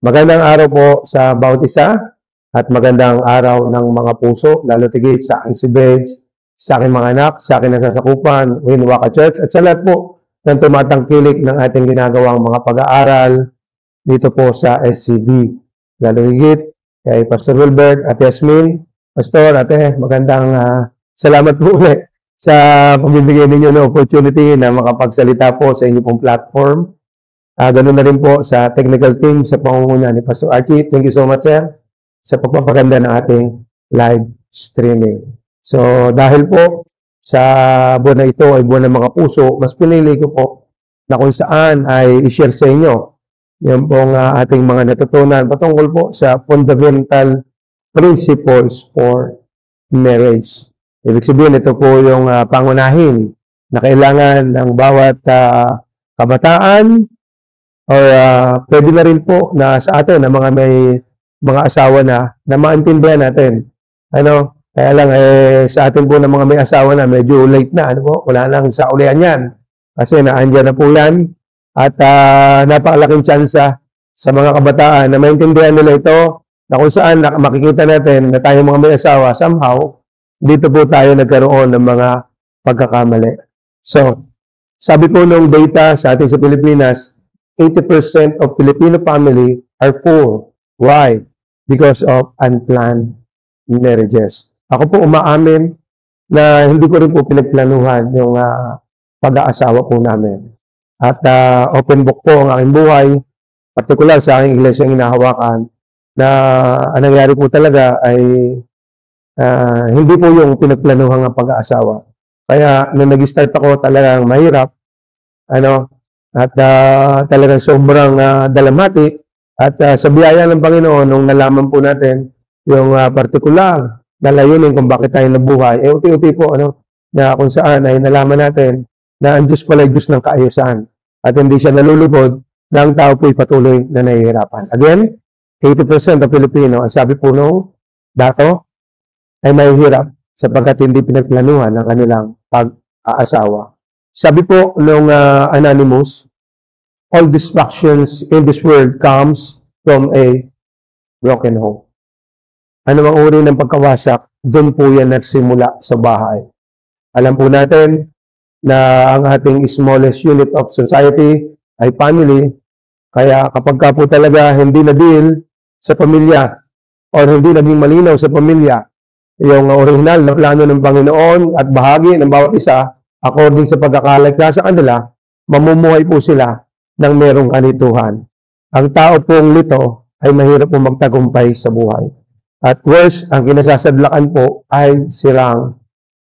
Magandang araw po sa bawat isa at magandang araw ng mga puso, lalo tigit sa akin si Babes, sa aking mga anak, sa aking nasasakupan, Winwaka Church, at sa lahat po ng tumatangkilik ng ating ginagawang mga pag-aaral dito po sa SCB. Lalo higit kay Pastor Wilbert at Yasmin. Pastor, ate, magandang salamat po ulit sa pagbibigay ninyo ng opportunity na makapagsalita po sa inyong pong platform. Ganun na rin po sa technical team sa pangunguna ni Pastor Archie. Thank you so much, sir, sa pagpapaganda ng ating live streaming. So, dahil po sa buwan na ito ay buwan ng mga puso, mas pinili ko po na kung saan ay i-share sa inyo yung pong ating mga natutunan patungkol po sa fundamental principles for marriage. Ibig sabihin, ito po yung pangunahin na kailangan ng bawat kabataan or pwede na rin po na sa atin na mga may mga asawa na maintindihan natin. Kaya lang sa atin po na mga may asawa na medyo late na, wala nang sa ulian yan. Kasi naandyan na po yan at napakalaking tsansa sa mga kabataan na maintindihan nila ito na kung saan makikita natin na tayo mga may asawa, somehow, dito po tayo nagkaroon ng mga pagkakamali. So, sabi po nung data sa atin sa Pilipinas, 80% of Filipino family are poor. Why? Because of unplanned marriages. Ako po umaamin na hindi ko rin po pinagplanuhan yung pag-aasawa po namin. At open book po ang aking buhay, particular sa aking iglesia ang hinahawakan, na ang nangyari po talaga ay hindi po yung pinagplanuhan ng pag-aasawa. Kaya nung nag-start ako talagang mahirap, at talagang sobrang dalamhati at sa biyaya ng Panginoon nung nalaman po natin yung partikular na layunin kung bakit tayo nabuhay, uti-uti po na kung saan ay nalaman natin na ang Diyos pala ay Diyos ng kaayusan at hindi siya nalulubod na ang tao po'y patuloy na nahihirapan. Again, 80% ng Pilipino, ang sabi po nung dato, ay mahihirap sapagkat hindi pinagplanuhan ang kanilang pag-aasawa. Sabi po nung Anonymous, all distractions in this world comes from a broken home. Ano ang uri ng pagkawasak, doon po yan nagsimula sa bahay. Alam po natin na ang ating smallest unit of society ay family, kaya kapag ka po talaga hindi na-deal sa pamilya or hindi naging malinaw sa pamilya, yung original na plano ng Panginoon at bahagi ng bawat isa, according sa pagkakalikha sa kanila, mamumuhay po sila ng merong kanituhan. Ang tao pong lito ay mahirap po magtagumpay sa buhay. At worse, ang kinasasadlakan po ay sirang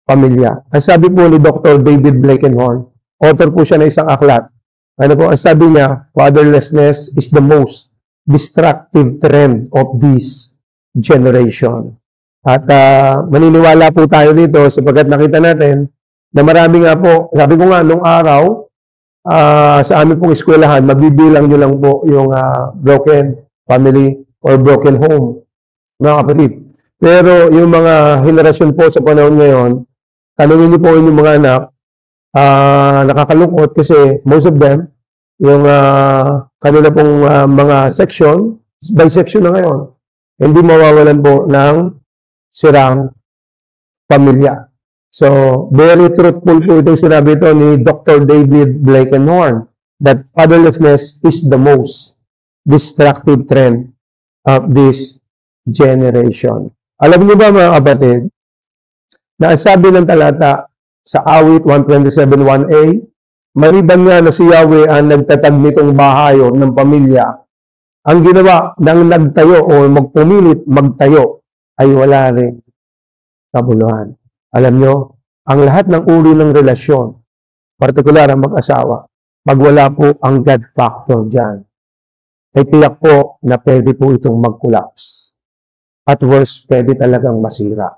pamilya. Ang sabi po ni Dr. David Blankenhorn, author po siya ng isang aklat. Ang sabi niya, fatherlessness is the most destructive trend of this generation. At maniniwala po tayo dito sapagkat nakita natin na marami nga po, sabi ko nga, nung araw, sa amin pong eskwelahan, mabibilang nyo lang po yung broken family or broken home, mga kapatid. Pero yung mga henerasyon po sa panahon ngayon, tanungin nyo po yung mga anak, nakakalungkot kasi most of them, yung kanila pong mga section, by section na ngayon, hindi mawawalan po ng sirang pamilya. So, very truthful po itong sinabi ito ni Dr. David Blankenhorn that fatherlessness is the most destructive trend of this generation. Alam niyo ba mga kapatid, na sabi ng talata sa Awit 127:1a, maliban nga na si Yahweh ang nagtatag nitong bahay o ng pamilya, ang ginawa ng nagtayo o magpumilit magtayo ay wala rin kabuluhan. Alam nyo, ang lahat ng uri ng relasyon, partikular ang mag-asawa, pag wala po ang God factor dyan, ay tiyak po na pwede po itong mag-collapse. At worse, pwede talagang masira.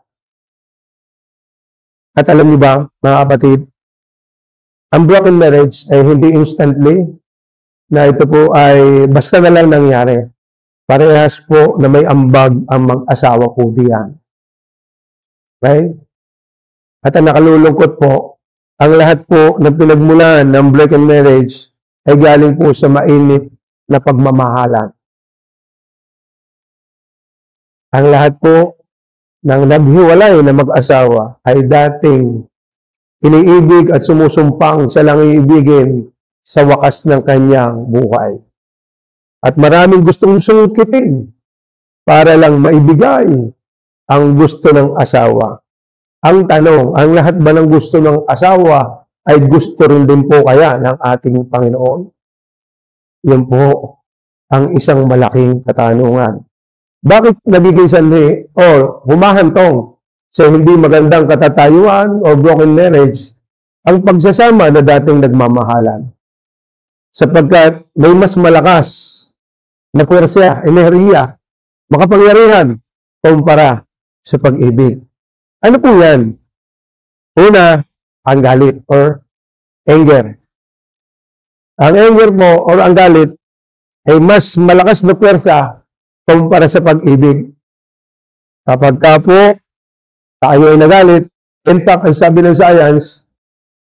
At alam niyo ba, mga kapatid, ang broken marriage ay hindi instantly na ito po ay basta na lang nangyari. Parehas po na may ambag ang mag-asawa po diyan. Okay? At ang nakalulungkot po, ang lahat po ng pinagmulan ng broken marriage ay galing po sa mainit na pagmamahalan. Ang lahat po ng naghiwalay na mag-asawa ay dating iniibig at sumusumpang siya lang iibigin sa wakas ng kanyang buhay. At maraming gustong sungkitin para lang maibigay ang gusto ng asawa. Ang tanong, ang lahat ba ng gusto ng asawa ay gusto rin din po kaya ng ating Panginoon? Yun po ang isang malaking katanungan. Bakit nagiging sanhi o humahantong sa hindi magandang katatayuan o broken marriage ang pagsasama na dating nagmamahalan? Sapagkat may mas malakas na puwersa, enerhiya, makapangyarihan kumpara sa pag-ibig. Ano po yan? Una, ang galit or anger. Ang anger mo or ang galit ay mas malakas na puwersa kumpara sa pag-ibig. Kapag ka po tayo ay nagalit, in fact, ang sabi ng science,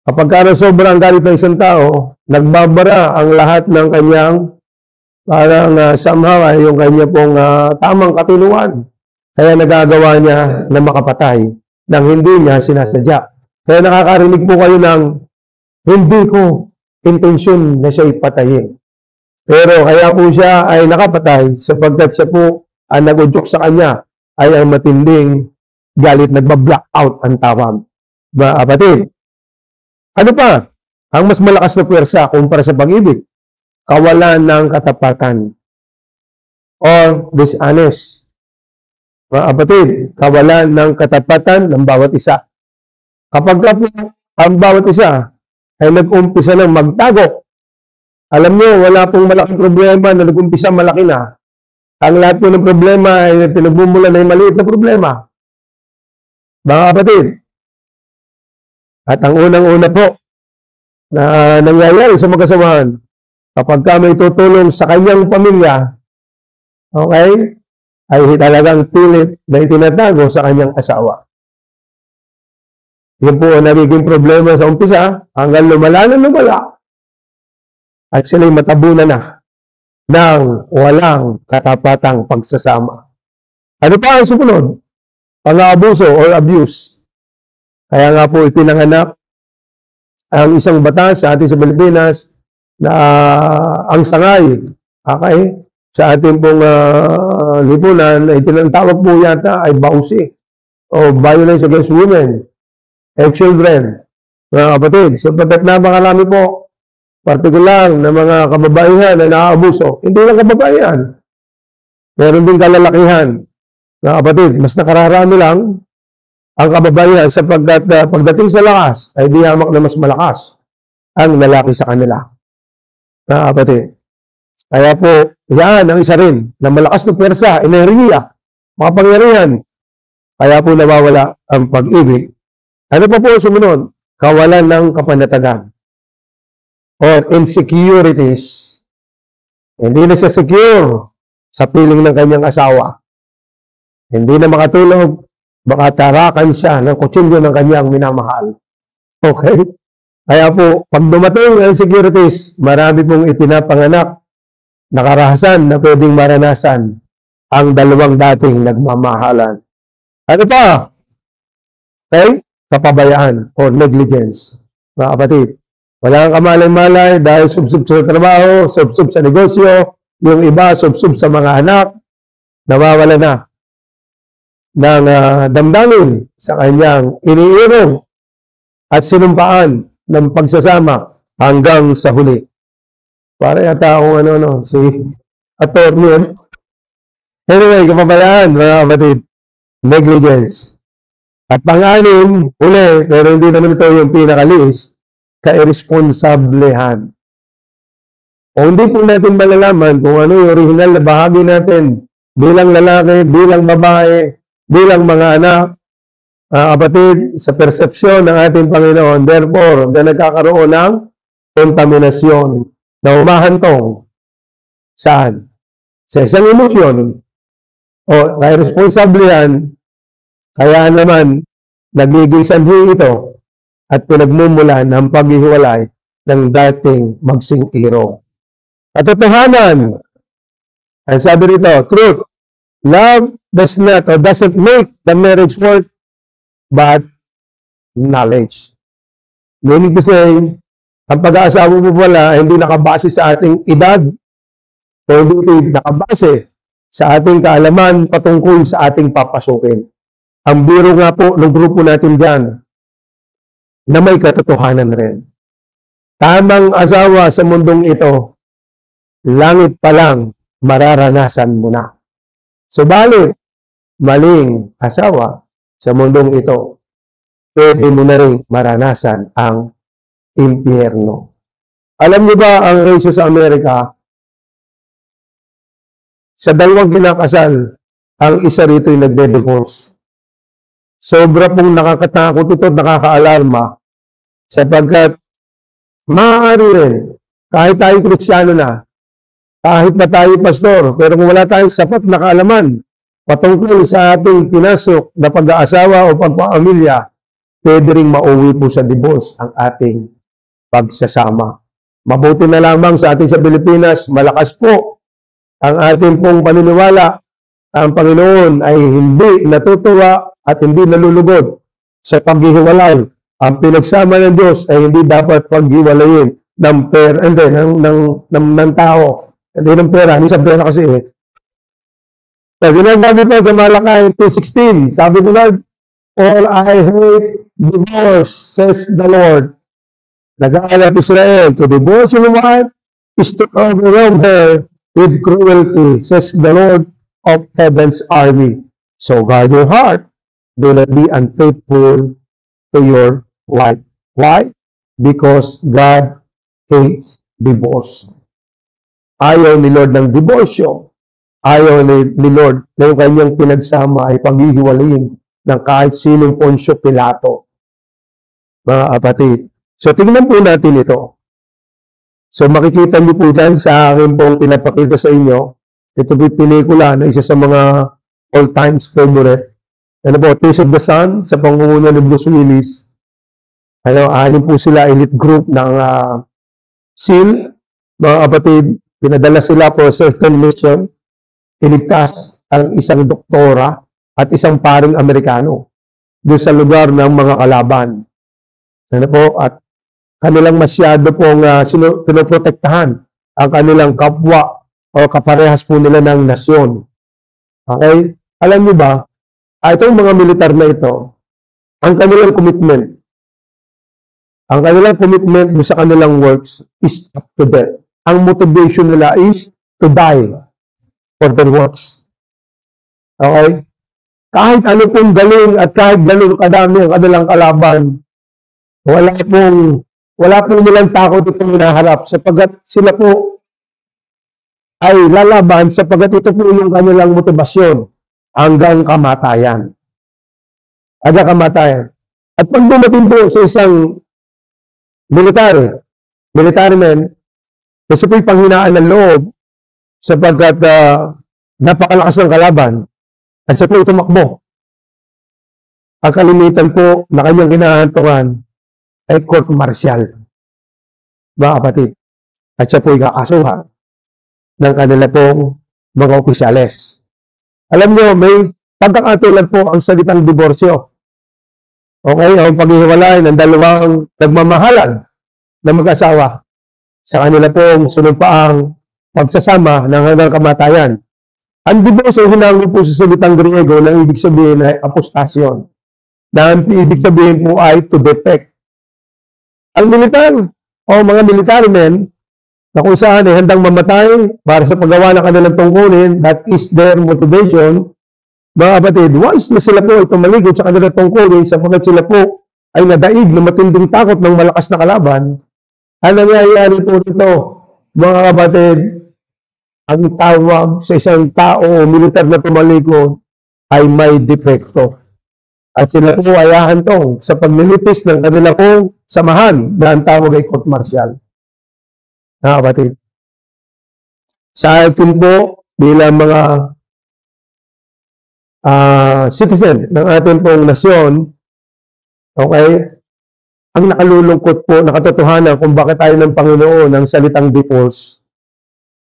kapag ka sobrang galit ng isang tao, nagbabara ang lahat ng kanyang parang somehow ay yung kanya pong tamang katinuan. Kaya nagagawa niya na makapatay nang hindi niya sinasadya. Kaya nakakarinig po kayo ng hindi ko intensyon na siya ipatayin. Pero kaya po siya ay nakapatay sapagkat siya po ang nag-udyok sa kanya ay ang matinding galit, nagba-black out ang tawag. Mga kapatid, ano pa ang mas malakas na puwersa kumpara sa pag-ibig? Kawalan ng katapatan or dishonest. Mga kapatid, kawalan ng katapatan ng bawat isa. Kapag po ang bawat isa ay nag-umpisa ng magtago, alam nyo, wala pong malaking problema na nag-umpisa malaki na. Ang lahat po ng problema ay pinagbumulan ay maliit na problema. Mga kapatid, at ang unang-una po na nangyayari sa magkasamahan, kapag ka may tutulong sa kanyang pamilya, okay, ay talagang pilit na itinatago sa kanyang asawa. Yan po ang nagiging problema sa umpisa, hanggang lumala na lumala. At sila'y matabunan na ng walang katapatang pagsasama. Ano pa ang sumunod? Pang-aabuso or abuse. Kaya nga po ipinanganak ang isang batas sa atin sa Pilipinas na ang sangay, okay, sa ating pong lipunan ay tinatawag po yata ay BAUSI o Violence Against Women and Children. Mga kapatid, sapagkat napakarami po partikular na mga kababaihan na naaabuso. Hindi lang kababaihan. Meron din kalalakihan. Mga kapatid, mas nakararami lang ang kababaihan sapagkat pagdating sa lakas ay di hamak na mas malakas ang lalaki sa kanila. Mga kapatid. Kaya po, yan ang isa rin na malakas na pwersa, enerhiya, makapangyarihan. Kaya po nawawala ang pag-ibig. Ano pa po sumunod? Kawalan ng kapanatagan or insecurities. Hindi na siya secure sa piling ng kanyang asawa. Hindi na makatulog, baka tarakan siya ng kutsilyo ng kanyang minamahal. Okay? Kaya po, pag dumating ang insecurities, marami pong ipinapanganak na karahasan na pwedeng maranasan ang dalawang dating nagmamahalan. Ano pa? Okay? Kapabayaan o negligence. Mga kapatid, wala kang kamalay-malay dahil sub-sub sa trabaho, sub-sub sa negosyo, yung iba sub-sub sa mga anak, nawawala na ng damdamin sa kanyang iniirong at sinumpaan ng pagsasama hanggang sa huli. Para yata akong si attorney. Anyway, kapabayaan, mga kapatid, negligence. At pang-anim, uli, pero hindi naman ito yung pinakalis, kairesponsablehan. O hindi po natin malalaman kung ano yung original na bahagi natin bilang lalaki, bilang babae, bilang mga anak, kapatid, sa persepsyon ng ating Panginoon. Therefore, na nagkakaroon ng kontaminasyon na umahantong saan? Sa isang emosyon o kairesponsablehan, kaya naman nagiging sanhi ito at pinagmumulan ng paghihiwalay ng dating magsingkiro. Katotohanan, ang sabi rito, truth, love does not or doesn't make the marriage work, but knowledge. Meaning to say, ang pag-aasawa mo pala ay hindi nakabase sa ating edad, o hindi nakabase sa ating kaalaman patungkol sa ating papasukin. Ang biro nga po ng grupo natin dyan, na may katotohanan rin. Tamang asawa sa mundong ito, langit pa lang mararanasan mo na. Subalit, maling asawa sa mundong ito, pwede mo na rin maranasan ang impyerno. Alam niyo ba ang ratio sa Amerika? Sa dalawang kinakasal, ang isa rito ay nagde-divorce. Sobra pong nakakatakot ito at nakakaalarma sapagkat maaari rin, kahit tayo Kristiyano na, kahit na tayo pastor, pero kung wala tayong sapat na kaalaman patungkol sa ating pinasok na pag-aasawa o pagpapamilya, pwede rin mauwi po sa divorce ang ating pagsasama. Mabuti na lamang sa ating sa Pilipinas, malakas po ang ating pong paniniwala. Ang Panginoon ay hindi natutuwa at hindi nalulugod sa paghihiwalay. Ang pinagsama ng Diyos ay hindi dapat paghiwalayin ng pera, ng tao. Hindi ng pera, hindi sa pera kasi eh. Sabi pa sa Malakay 2:16, sabi ni Lord, all I hate divorce, says the Lord. Nag-aalap Israel, to divorce your wife is to overwhelm her with cruelty, says the Lord of heaven's army. So guard your heart. Do not be unfaithful to your wife. Why? Because God hates divorce. Ayaw ni Lord ng diborsyo. Ayaw ni Lord na yung kanyang pinagsama ay paghihiwalayin ng kahit sinong Poncio Pilato. Mga kapatid. So, tingnan po natin ito. So, makikita niyo po dyan sa akin pong pinapakita sa inyo. Ito po pelikula na isa sa mga all times favorite. Ano po, Taste of the Sun sa pangunguna ni Bruce Willis. Anim po sila, elite group ng SEAL. Mga kapatid, pinadala sila for a certain mission. Iligtas ang isang doktora at isang paring Amerikano doon sa lugar ng mga kalaban. Ano po, at kanilang masyado pong pinoprotektahan ang kanilang kapwa o kaparehas po nila ng nasyon. Okay? Alam niyo ba, itong mga militar na ito, ang kanilang commitment sa kanilang works is up to death. Ang motivation nila is to die for their works. Okay? Kahit ano pong galing at kahit gano'n kadami ang kanilang kalaban, wala pong nilang takot itong hinaharap sapagkat sila po ay lalaban sapagkat ito po yung kanilang motibasyon hanggang kamatayan. Hanggang kamatayan. At pag dumating po sa isang military man, kasi po'y panghinaan ng loob sapagkat napakalakas ng kalaban at siya po'y tumakbo. Ang kalimitan po na kanyang hinahantungan ay court martial. Mga kapatid. At siya po'y kakasuhan ng kanila pong mga opisyales. Alam nyo, may pagkakatulad po ang salitang diborsyo. Okay, ang paghihiwalay ng dalawang nagmamahalan na mag-asawa sa kanila pong sunumpaang pagsasama ng hanggang kamatayan. Ang diborsyo, hinango po sa salitang Griego na ibig sabihin ay apostasyon. Na ang ibig sabihin po ay to defect. Ang militar o mga military men na kung saan ay handang mamatay para sa paggawa ng kanilang tungkulin, that is their motivation. Mga kapatid, once na sila po ay tumaligod sa kanilang tungkulin, sapagkat sila po ay nadaig na matinding takot ng malakas na kalaban, ang nangyayari po dito, mga kapatid, ang tawag sa isang tao o militar na tumaligod ay may depekto. At sila po ay ahantong sa paglilipis ng kanila pong samahan na ang tawag ay court martial. Mga kapatid. Sa atin po, bilang mga citizen ng ating pong nasyon, okay, ang nakalulungkot po na katotohanan kung bakit tayo ng Panginoon ng salitang divorce.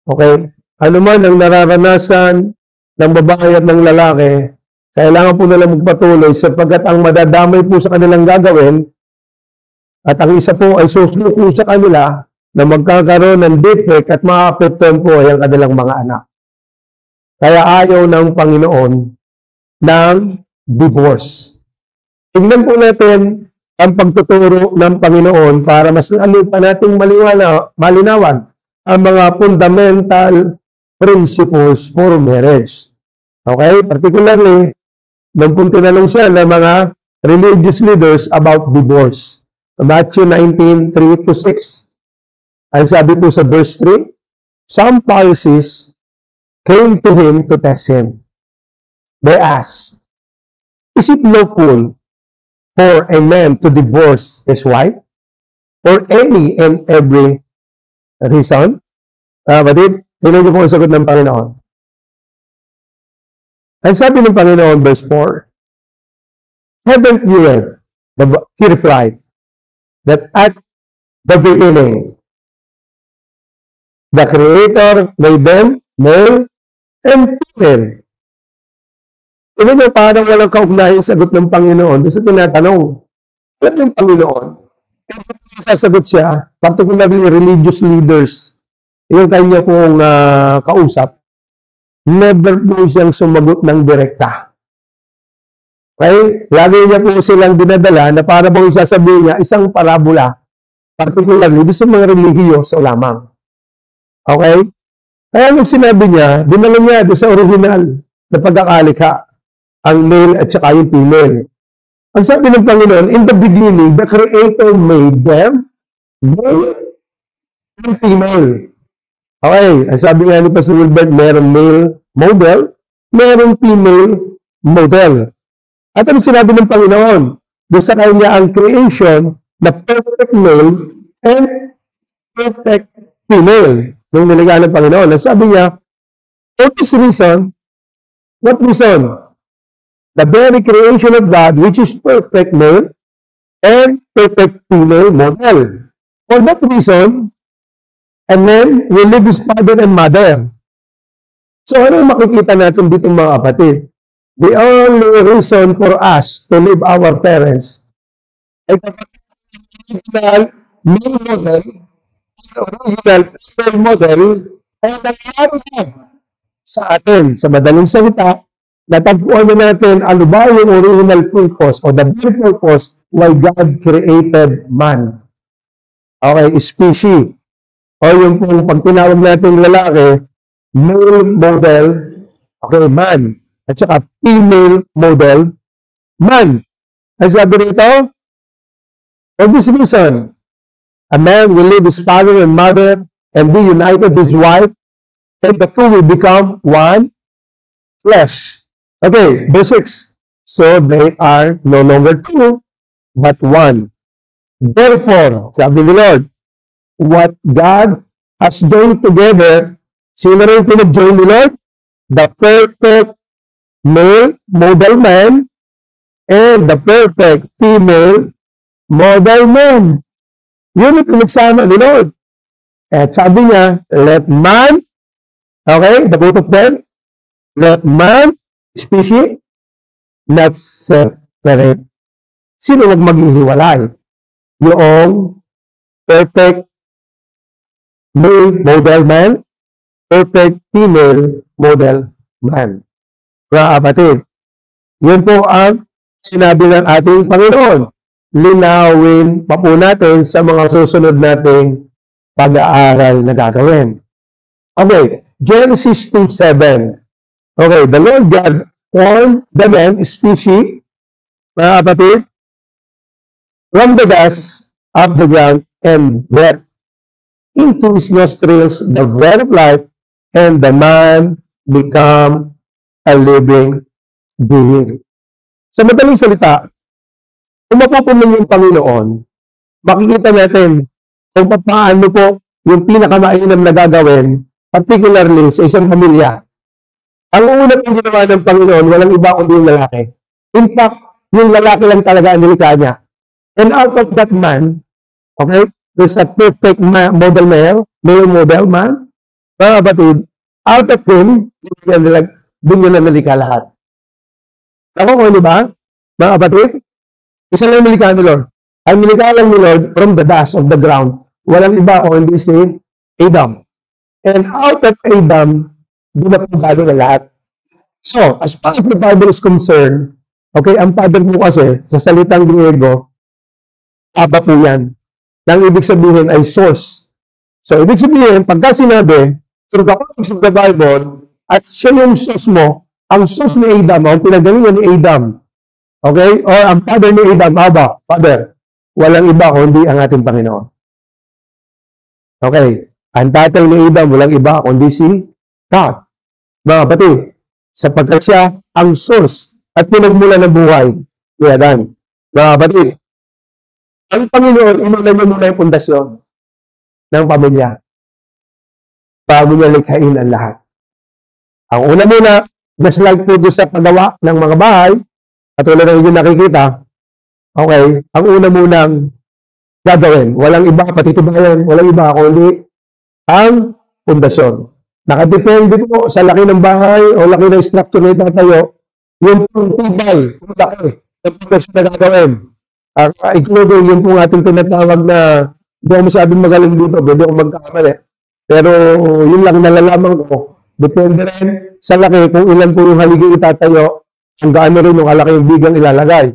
Okay? Ano man ang nararanasan ng babae at ng lalaki, kailangan po nilang magpatuloy sapagkat ang madadamay po sa kanilang gagawin at ang isa po ay susuko sa kanila na magkakaroon ng defect at maapektuhan po ay ang kanilang mga anak. Kaya ayaw ng Panginoon ng divorce. Tingnan po natin ang pagtuturo ng Panginoon para mas lalo pa nating malinawan ang mga fundamental principles for marriage. Okay? Particularly, nung kung tinanong siya ng mga religious leaders about divorce. Matthew 19:3-6. Ang sabi po sa verse 3, some Pharisees came to him to test him. They asked, is it lawful for a man to divorce his wife for any and every reason? Batid, tingnan niyo po ang sagot ng Panginoon. Ang sabi ng Panginoon, verse 4, haven't you read, he replied, that at the beginning, the Creator made them male and female. Ito niyo, parang walang kaugnayan sagot ng Panginoon. Doon sa tinatanong, alam ng Panginoon, sasagot siya, particularly religious leaders, yung kanya pong kausap, never po siyang sumagot ng direkta. Okay? Lagi niya po silang dinadala na para bang isasabihin niya isang parabola, particularly doon sa mga relihiyoso lamang. Okay? Kaya nung sinabi niya, dinala niya doon sa original na pagkakalikha, ang male at saka yung female. Ang sabi ng Panginoon, in the beginning, the Creator made them male and female. Okay, ang sabi nga ni Pastor Wilbert, merong male model, merong female model. At ano sinabi ng Panginoon? Doon sa kanya ang creation na perfect male and perfect female. Yung niligyan ng Panginoon. Ang sabi niya, for this reason, what reason? The very creation of God, which is perfect male and perfect female model. For that reason, a man will leave his father and mother. So ano makikita natin dito mga kapatid? The only reason for us to leave our parents ay original male model, original female model, ay nangyari na sa atin. Sa madaling salita, natagpuan na natin ano ba yung original purpose o the very purpose why God created man. Okay, species. O yung pong pag tinawag natin lalaki, male model, okay, man. At saka female model, man. Ang sabi rito, for this reason, a man will leave his father and mother and be united with his wife, and the two will become one flesh. Okay, verse 6. So they are no longer two, but one. Therefore, sabi ni Lord, what God has joined together, sino rin pinag-join ni Lord? The perfect male model man and the perfect female model man. Yun yung pinagsama ni Lord. At sabi niya, let man, okay, the both of them, let man, species, not separate. Sino wag maghihiwalay? Yung perfect male model man, perfect female model man. Mga kapatid, yun po ang sinabi ng ating Panginoon. Linawin pa po natin sa mga susunod nating pag-aaral na gagawin. Okay, Genesis 2:7. Okay, the Lord God formed the man, species, mga kapatid, from the dust of the ground and breathed into his nostrils the breath of life, and the man became a living being. Sa madaling salita, kung mapupunan yung Panginoon, makikita natin kung paano po yung pinakamainam na gagawin, particularly sa isang pamilya. Ang una pong ginawa ng Panginoon, walang iba kundi yung lalaki. In fact, yung lalaki lang talaga ang nilikha niya. And out of that man, okay, there's a perfect model male model man, mga kapatid, out of him, doon nyo na nalikha lahat. Ako ko, di ba? Mga kapatid, isa lang nilikha ni Lord. Ang nilikha lang ni Lord from the dust of the ground. Walang iba o hindi si Adam. And out of Adam, doon na pagbago na lahat. So, as far as the Bible is concerned, okay, ang father po kasi, sa salitang Griego, Aba po yan. Nang ibig sabihin ay source. So, ibig sabihin, pagka sinabi, through the course of the Bible, at siya yung source mo, ang source ni Adam, ang pinagalingan ni Adam, okay? Or ang father ni Adam, Aba, Father, walang iba kundi ang ating Panginoon. Okay? Ang tatay ni Adam, walang iba kundi si God. Mga kapatid, sapagkat siya ang source at pinagmula ng buhay ni Adan. Mga kapatid, ang Panginoon, inuna niya muna yung pundasyon ng pamilya bago niya likhain ang lahat. Ang una muna, just like po doon sa paggawa ng mga bahay, katulad ng inyong nakikita, okay, ang una munang gagawin, walang iba, patitibayan, walang iba, kundi ang pundasyon. Nakadepende po sa laki ng bahay o laki ng structure na itatayo, yung tibay, yung laki, yung pundasyon na gagawin. Including yung pong ating tinatawag na hindi ako masyadong magaling dito, pwede akong magkakamali. Pero yun lang nalalaman ko. Depende rin sa laki kung ilan po yung haligi itatayo, kung gaano rin yung kalaki yung bigang ilalagay.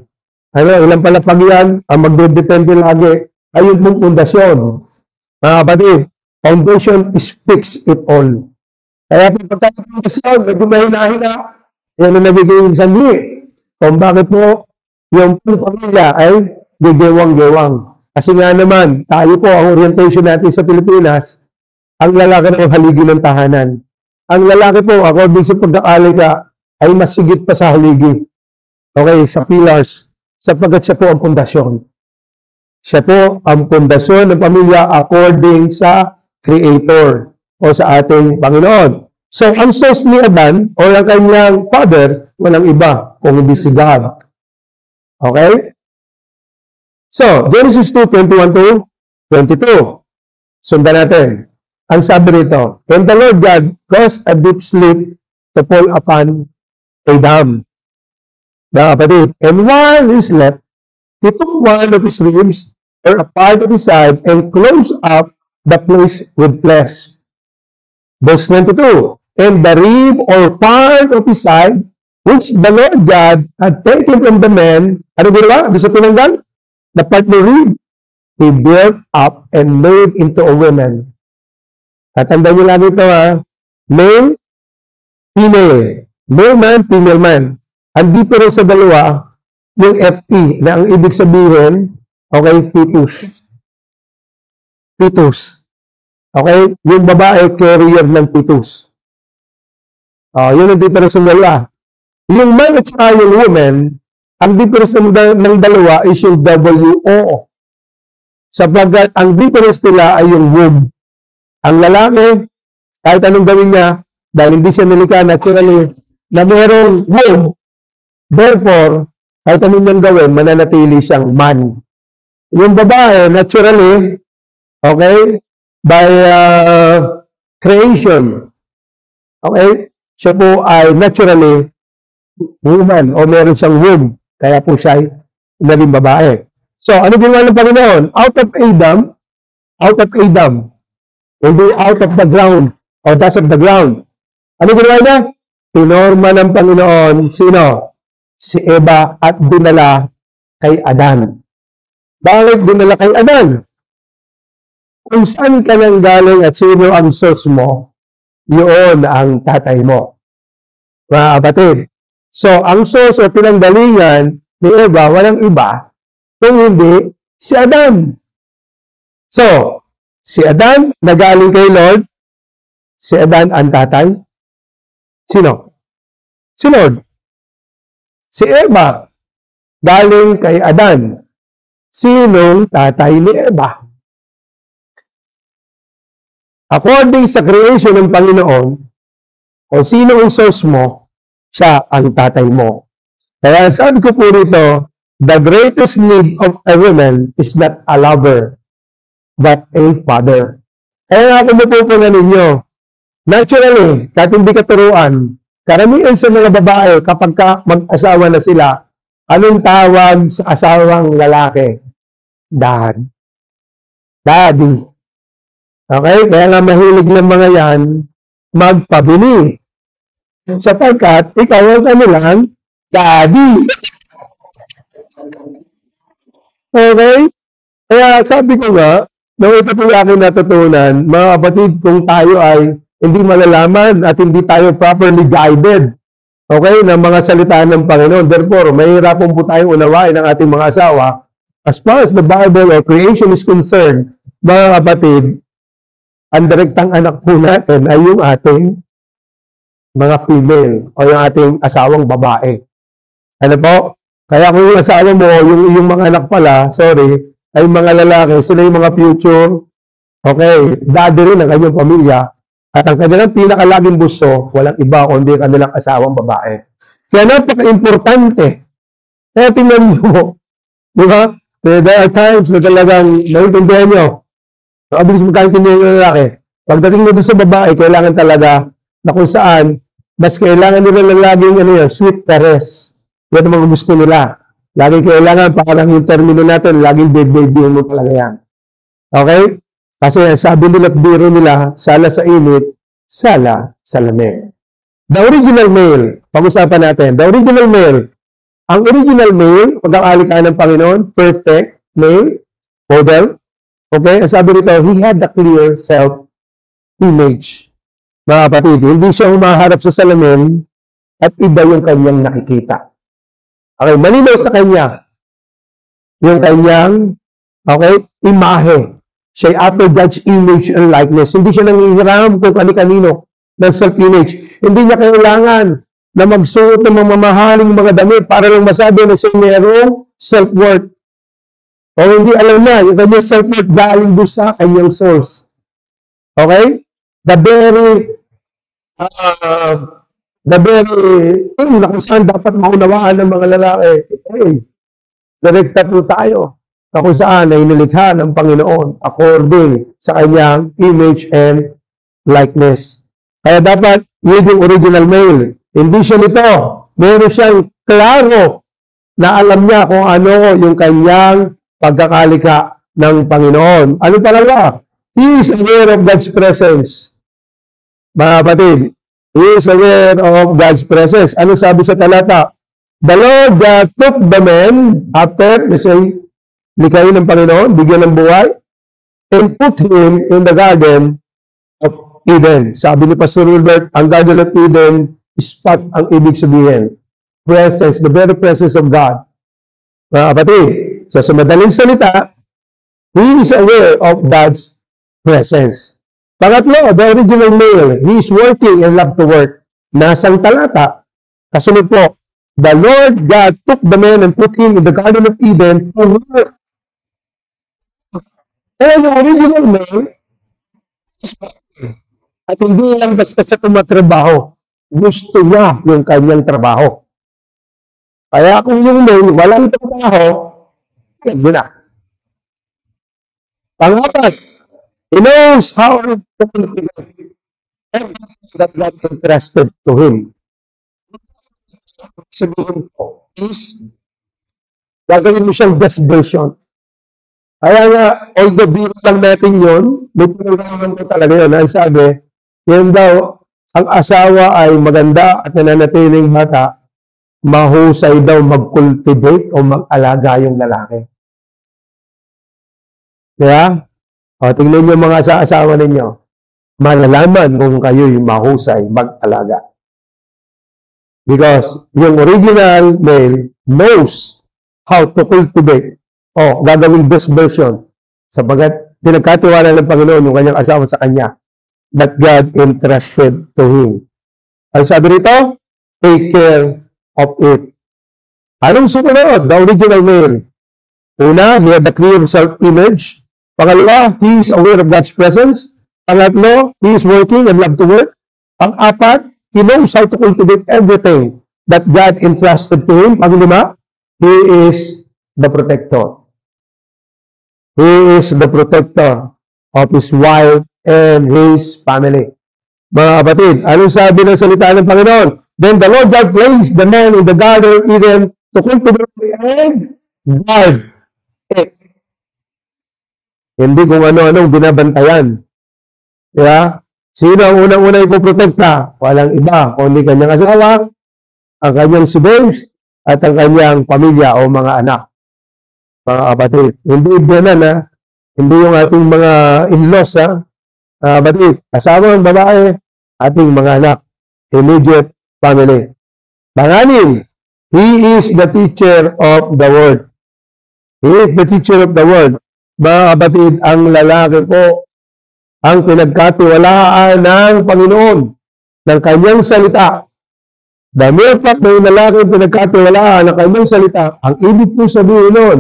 Ano, ilan pala pag yan, ang magdedepende lagi ay yung pong pundasyon. Mga kapatid, foundation is fix it all. Kaya pagkatapos ng pundasyon, medyo mahina-hina, yan ang nagiging sanli. Kung bakit po, yung pamilya ay gigewang-gewang. Kasi nga naman, tayo po, ang orientation natin sa Pilipinas, ang lalaki ng haligi ng tahanan. Ang lalaki po, according sa pagkaalikha, ay mas sigit pa sa haligi. Okay, sa pillars, sapagkat siya po ang pundasyon. Siya po ang pundasyon ng pamilya according sa Creator o sa ating Panginoon. So, ang source ni Adan o ang kanyang father, walang iba kung hindi si God. Okay? So, Genesis 2:21 to 22. Sundan natin. Ang sabi rito, and the Lord God caused a deep sleep to fall upon Adam. Mga kapatid, and while he slept, he took one of his ribs or a part of his side and closed up the place with flesh. Verse 22, and the rib or part of his side which the Lord God had taken from the man, ano ginawa? Doon sa tinanggal? The part ng rib, he built up and made into a woman. Tatandaan nyo lang ito male, female. Male man, female man. Ang difference sa dalawa, yung FT, na ang ibig sabihin, okay, fetus. Fetus. Okay? Yung babae, carrier ng fetus. Yun ang difference ng dalawa. Yung man at saka yung woman, ang difference ng dalawa is yung WO. Sapagkat ang difference nila ay yung womb. Ang lalaki, kahit anong gawin niya, dahil hindi siya nilikha naturally, na mayroong womb, therefore, kahit anong niyang gawin, mananatili siyang man. Yung babae, naturally, okay, by creation, okay, siya po ay naturally woman o meron siyang womb. Kaya po siya ay naging babae. So, ano ginawa ng Panginoon? Out of Adam, hindi out of the ground o dust of the ground. Ano ginawa niya? Pinorma ng Panginoon, sino? Si Eva at dinala kay Adan. Bakit dinala kay Adan? Kung saan ka nang galing at sino ang source mo, yun ang tatay mo. Mga kapatid. So, ang source o pinanggalingan ni Eva, walang iba, kung hindi si Adan. So, si Adan, nagaling kay Lord. Si Adan ang tatay. Sino? Si Lord. Si Eva, galing kay Adan. Sinong tatay ni Eva? According sa creation ng Panginoon, kung sino ang source mo, siya ang tatay mo. Kaya sabi ko po rito, the greatest need of a woman is not a lover, but a father. Kaya nga kung mapupunan ninyo, naturally, kahit hindi katuruan, Karamihan sa mga babae, kapag mag-asawa na sila, anong tawag sa asawang lalaki? Dad. Daddy. Okay? Kaya nga mahilig ng mga yan magpabili. Sapagkat ikaw ang kanilang daddy. Okay? Kaya sabi ko nga, nung ito po aking natutunan, mga kapatid, kung tayo ay hindi malalaman at hindi tayo properly guided, okay, ng mga salita ng Panginoon, therefore, mahirapan po tayong unawain ng ating mga asawa. As far as the Bible or creation is concerned, mga kapatid, ang direktang anak po natin ay yung ating mga female o yung ating asawang babae. Ano po? Kaya kung yung asawa mo, yung mga anak pala, sorry, ay mga lalaki, sila yung mga future, okay, daddy rin ng kanyang pamilya, at ang kanilang pinakalaging gusto, walang iba kundi kanilang asawang babae. Kaya napaka-importante. Kaya tingnan mo, di ba? There are times na talagang naiintindihan nyo. Mabilis magkaintindihan ng lalaki. Pagdating mo doon sa babae, kailangan talaga na kung saan, mas kailangan nila ng laging sweet caress. Yan ang mga gusto nila. Laging kailangan, parang yung termino natin, laging baby mo talaga yan. Okay? Kasi sabi nila at biro nila, sala sa init, sala sa lamig. The original male, pag-usapan natin, the original male, ang original male, pagkakalikaan ng Panginoon, perfect male, model, okay? Ang sabi nito, he had a clear self-image. Mga kapatid, hindi siya humaharap sa salamin at iba yung kanyang nakikita. Okay, malinaw sa kanya yung kanyang, okay, imahe. Siya after God's image and likeness. Hindi siya nangihiram kung kani-kanino ng self-image. Hindi niya kailangan na magsuot ng mamahaling mga damit para lang masabi na siya mayroong self-worth. O hindi alam na, yung kanyang self-worth galing doon sa kanyang source. Okay? The very na kung saan dapat maunawaan ng mga lalaki. Hey, direkta po tayo na kung saan ay nilikha ng Panginoon according sa kanyang image and likeness. Kaya dapat, yun yung original male. Hindi siya nito. Meron siyang klaro na alam niya kung ano yung kanyang pagkakalika ng Panginoon. Ano talaga? He is aware of God's presence. Mga kapatid, he is aware of God's presence. Ano sabi sa talata? The Lord took the man after, let's say, likayin ng Panginoon, bigyan ng buhay, and put him in the garden of Eden. Sabi ni Pastor Wilbert, ang garden of Eden, spot ang ibig sabihin. Presence, the very presence of God. Mga kapatid, sa madaling salita, he is aware of God's presence. Pangatlo, the original male, he is working and love to work. Nasang talata, kasunod po, the Lord God took the man and put him in the garden of Eden to work. Kaya yung original male, at hindi lang basta sa tumatrabaho, gusto niya yung kanyang trabaho. Kaya kung yung male, walang trabaho, yun na. Pangapat, he knows how to cultivate everything that God entrusted to him. Sabihin ko is, gagawin mo siyang best version. Kaya nga, although biro lang natin yun, may pinagawa ko talaga yun. Ang sabi, yun daw, ang asawa ay maganda at nananatiling bata, mahusay daw mag-cultivate o mag-alaga yung lalaki. Kaya, tingnan nyo mga asawa ninyo, malalaman kung kayo'y mahusay mag-alaga. Because yung original male knows how to cultivate o gagawing best version sapagat pinagkatiwala ng Panginoon yung kanyang asawa sa kanya that God entrusted to him. Ang sabi rito, take care of it. Anong sumunod? The original male. Una, he had a clear self-image. Pangalawa, he is aware of God's presence. Pangatlo, he is working and love to work. Pang-apat, he knows how to cultivate everything that God entrusted to him. Pang-lima, he is the protector. He is the protector of his wife and his family. Mga kapatid, anong sabi ng salita ng Panginoon? Then the Lord God placed the man in the Garden of Eden to cultivate and guard it. Hindi kung ano-anong binabantayan. Diba? Sino ang unang-una ipoprotekta? Walang iba, kundi kanyang asawa, ang kanyang siblings, at ang kanyang pamilya o mga anak. Mga kapatid. Hindi ibyanan, ha? Hindi yung ating mga in-laws, ha? Kapatid, asawa ang babae, ating mga anak, immediate family. Panganim, he is the teacher of the word. He is the teacher of the word. Mga kapatid, ang lalaki po, ang pinagkatiwalaan ng Panginoon, ng kanyang salita. The mere fact na yung lalaki pinagkatiwalaan ng kanyang salita, ang ibig po sabihin nun,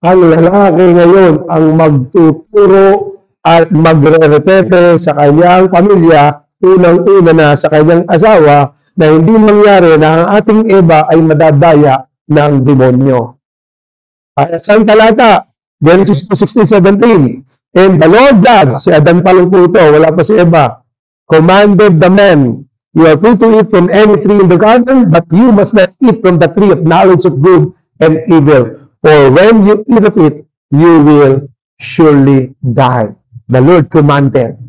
ang lalaki ngayon ang magtuturo at magre-repete sa kanyang pamilya, unang-una na sa kanyang asawa, na hindi mangyari na ang ating Eva ay madadaya ng demonyo. Sa talata, Genesis 16:17, and the Lord God, si Adan pa lang po ito, wala pa si Eva, commanded the man, you are free to eat from any tree in the garden, but you must not eat from the tree of knowledge of good and evil. For when you eat of it, you will surely die. The Lord commanded.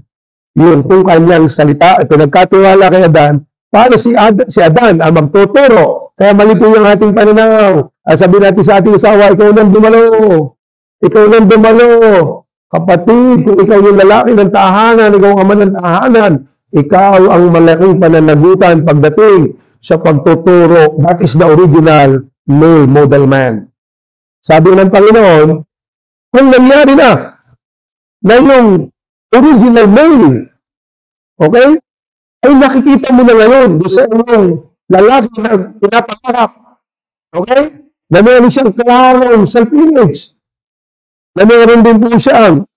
Yun, kung kanyang salita, ito nagkatiwala kay Adan, paano si Adan ang magtuturo? Kaya mali po yung ating pananaw. Sabi natin sa ating asawa, ikaw nang dumalo. Ikaw nang dumalo. Kapatid, kung ikaw yung lalaki ng tahanan, ikaw ang ama ng tahanan, ikaw ang malaking pananagutan pagdating sa pagtuturo. That is the original male model man. Sabi ng Panginoon, kung nangyari na yung original male, okay? Ay nakikita mo na ngayon doon sa inyong lalaki na pinapangarap. Okay? Na meron siyang klarong self-image. Na meron din po siyang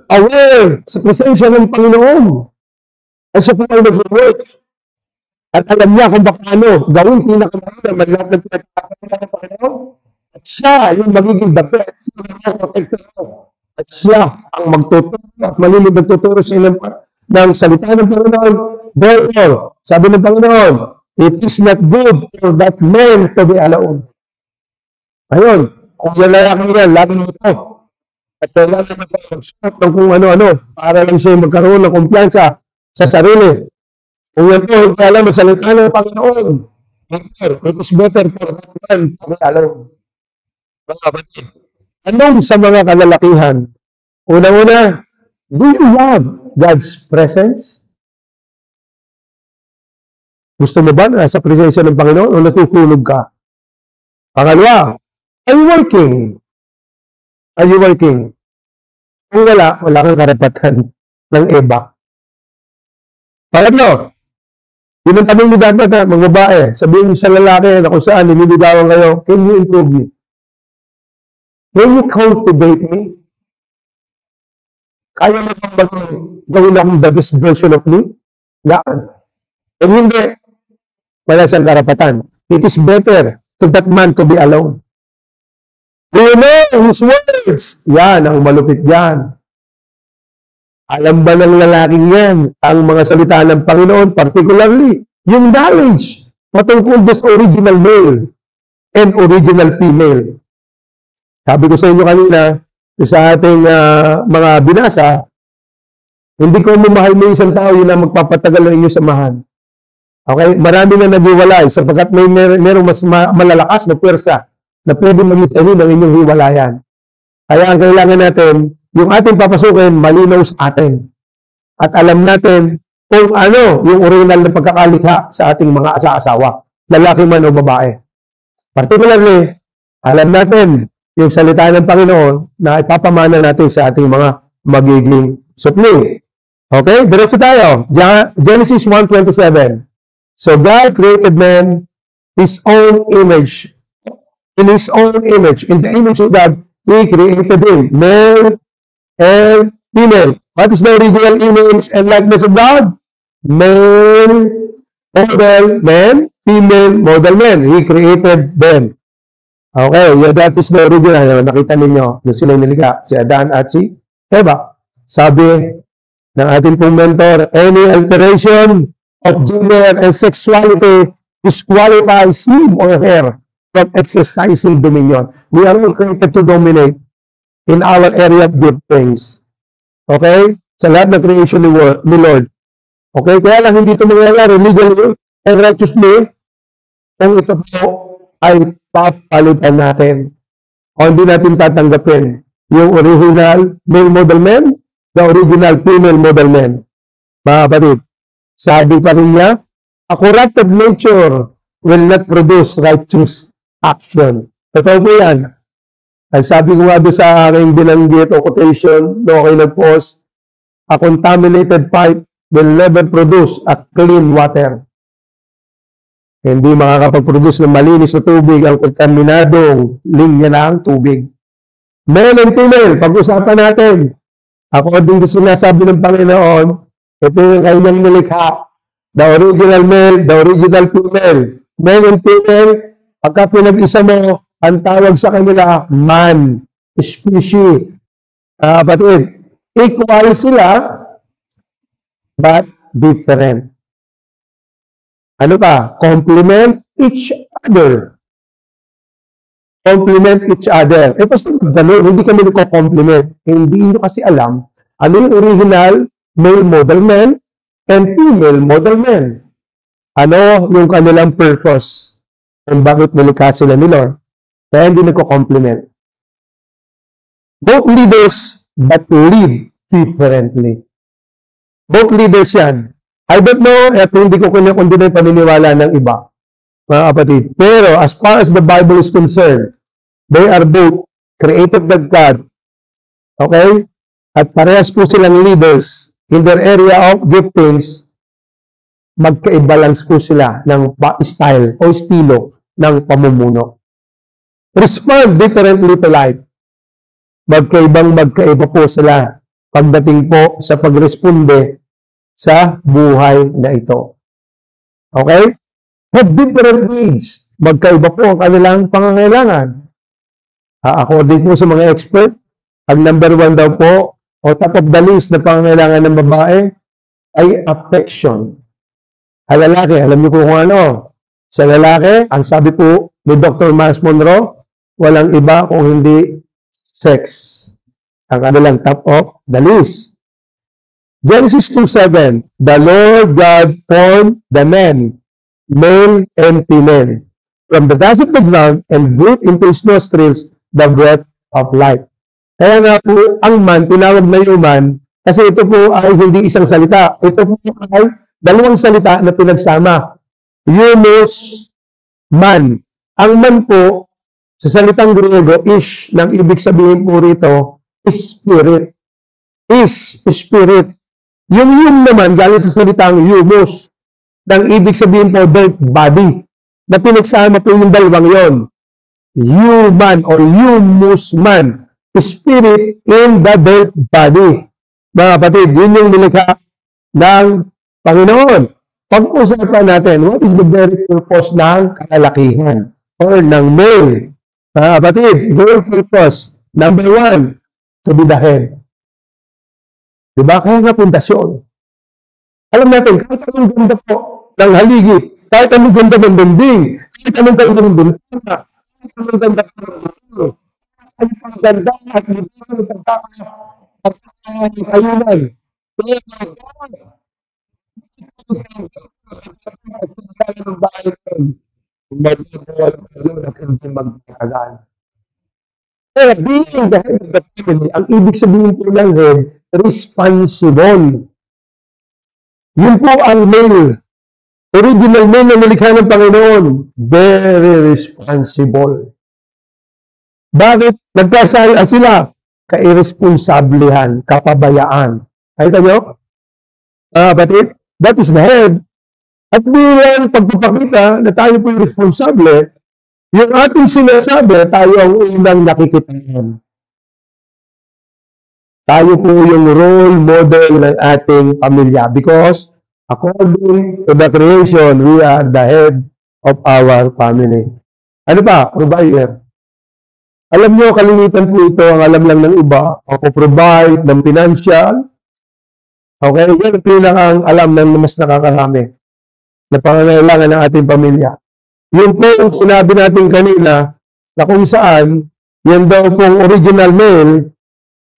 aware sa presensya ng Panginoon. At siya po ay nag-work. At alam niya kung paano gawin pinakamahal na lahat ng pinagkakaroon ng Panginoon. At siya yung magiging the best protector. At siya ang magtuturo at malilim magtuturo sa ilang ng salita ng Panginoon. Therefore, sabi ng Panginoon, it is not good for that man to be alone. Ayun, kung yan lalaki yan, lagi mo ito. At kailangan na mag-start ng kung ano-ano para lang siya magkaroon ng kumpiyansa sa sarili. Kung yan po, hindi alam ang salita ng Panginoon. It is better for that man to be alone. Mga kapatid, anong sa mga kalalakihan? Una-una, do you love God's presence? Gusto mo ba na sa presensya ng Panginoon o natutulog ka? Pangalawa, are you working? Are you working? Kung wala kang karapatan ng Eva. Pangatlo, yun ang tanong ni dapat na mga babae, sabihin sa lalaki na kung saan nililigawan kayo, can you improve me? Can you cultivate me? Kaya mo bang gawin akong the best version of me? Gaan. Kung hindi, wala siyang karapatan. It is better to that man to be alone. Do you know his words? Yan, ang malupit yan. Alam ba ng lalaking yan ang mga salita ng Panginoon, particularly yung knowledge patungkol sa original male and original female. Sabi ko sa inyo kanina, sa ating mga binasa, hindi ko mamahal mo isang tao, yun ang magpapatagal ng inyong samahan. Okay? Marami na naghiwalay sapagkat merong mas malalakas na pwersa na pwede mag-isa ng inyong hiwalayan. Kaya ang kailangan natin, yung ating papasukin, malinaw sa atin. At alam natin kung ano yung original na pagkakalikha sa ating mga asa-asawa, lalaki man o babae. Particularly, alam natin yung salita ng Panginoon na ipapamana natin sa ating mga magiging supling. Okay? Diretso tayo. Genesis 1:27. So God created man his own image. In his own image. In the image of God, He created him. Male and female. What is the original image and likeness of God? Male, model man, female, model man. He created them. Okay, yeah, that is the original. Nakita ninyo, yung sila nilikha, si Adan at si Eva. Sabi ng ating pong mentor, any alteration of gender and sexuality disqualifies him or her from exercising dominion. We are all created to dominate in our area of good things. Okay? Sa lahat ng creation ni Lord. Okay? Kaya lang hindi ito mangyayari legally and righteously kung ito po ay papalitan natin. O hindi natin tatanggapin yung original male model man, the original female model man. Mga kapatid, sabi pa rin niya, a corrupted nature will not produce righteous action. Totoo po yan. Ay sabi ko nga doon sa aking binanggit o quotation no kayo nag-post, a contaminated pipe will never produce a clean water. Hindi makakapag-produce ng malinis na tubig ang kontaminadong linya ng tubig. Male and female, pag-usapan natin. According to sinasabi ng Panginoon, ito yung kanyang nilikha. The original male, the original female. Male and female, pagka pinag-isa mo, ang tawag sa kanila, man, species. Kapatid, equal sila, but different. Ano pa? Complement each other. Complement each other. Eh, basta gano'n, hindi kami nagko-complement. Hindi nyo kasi alam ano yung original male model man and female model man. Ano yung kanilang purpose kung bakit nilikha sila ni Lord. Kaya hindi nagko-complement. Both leaders but lead differently. Both leaders yan. I don't know at hindi ko kundi na yung paniniwala ng iba, mga kapatid. Pero as far as the Bible is concerned, they are both created by God. Okay? At parehas po silang leaders in their area of giftings. Magka-balance po sila ng style o estilo ng pamumuno. Respond differently to life. Magkaiba po sila pagdating po sa pagresponde sa buhay na ito. Okay? Have different needs. Magkaiba po ang kanilang pangangailangan. According po sa mga expert, ang number 1 daw po, o top of the list na pangangailangan ng babae, ay affection. Ang lalaki, alam niyo po kung ano. Sa lalaki, ang sabi po ni Dr. Miles Monroe, walang iba kung hindi sex. Ang kanilang top of the list. Genesis 2:7, the Lord God formed the man, male and female, from the dust of the ground and breathed into his nostrils the breath of life. Kaya nga po, ang man, tinawag na human, kasi ito po ay hindi isang salita. Ito po ay dalawang salita na pinagsama. Humus, man. Ang man po, sa salitang Griego, ish, nang ibig sabihin po rito, spirit. Is, spirit. Yung naman, galing sa salitang humus, nang ibig sabihin po, dirt body, na pinagsama po yung dalawang yon. Human or humus man, spirit in the dirt body. Mga kapatid, yun yung nilikha ng Panginoon. Pag-usapan natin, what is the very purpose ng kalalakihan or ng male? Mga kapatid, very purpose. Number 1, to be the head. Diba? Kaya nga pundasyon. Alam natin, kahit anong ganda po ng haligi, kahit anong ganda ng bending, kahit anong ganda ng bintana, kahit anong ganda ng bintana, kahit anong ganda at bintana ng pagkakayunan. Kaya being the head of the family, ang ibig sabihin po ng head, responsible. Yun po ang male. Original male na nilikha ng Panginoon. Very responsible. Bakit? Nagkasala sila. Kairresponsablehan, kapabayaan. Nakita nyo? But that is the head. At bilang pagpapakita na tayo po yung responsable, yung ating sinasabi, tayo ang unang nakikitaan. Tayo po yung role model ng ating pamilya because according to the creation, we are the head of our family. Ano pa? Provider. Alam nyo, kalimitan po ito, ang alam lang ng iba, o provide ng financial. Okay, yan ang pinakang alam ng mas nakakarami. na pangangailangan ng ating pamilya. Yun po yung sinabi natin kanina na kung saan, yan daw pong original mail,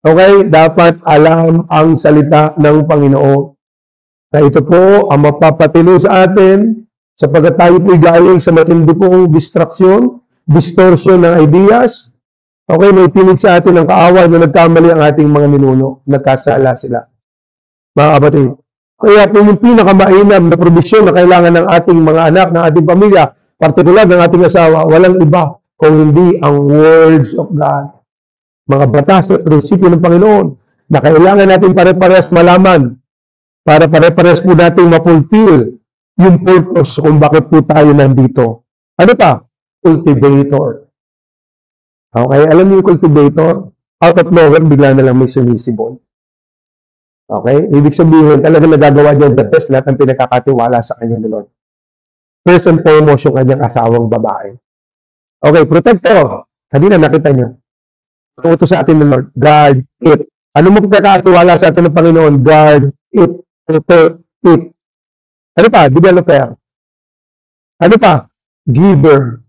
okay, dapat alam ang salita ng Panginoon. Na ito po ang mapapatino sa atin sapagkat tayo po'y galing sa matindi pong distraction, distortion ng ideas. Okay, may pinig sa atin ang kaaway na nagkamali ang ating mga ninuno. Nagkasala sila. Mga kapatid. Kaya po yung pinakamainam na probisyon na kailangan ng ating mga anak, ng ating pamilya, partikular ng ating asawa, walang iba kung hindi ang words of God. Mga batas at prinsipyo ng Panginoon na kailangan natin pare-pares malaman para pare-pares po natin ma-fulfill yung purpose kung bakit po tayo nandito. Ano pa? Cultivator. Okay, alam niyo yung cultivator? Out of nowhere, bigla na lang may sumisibol. Okay, ibig sabihin, talagang nagagawa niya the best lahat ng pinakakatiwala sa kanya ni Lord. First and foremost, yung kanyang asawang babae. Okay, protector. Kanina nakita niyo. Ito sa atin ng Lord, guard it. Ano mo pagkakatiwala sa atin ng Panginoon? Guard it. Protect it. Ano pa? Developer. Ano pa? Giver.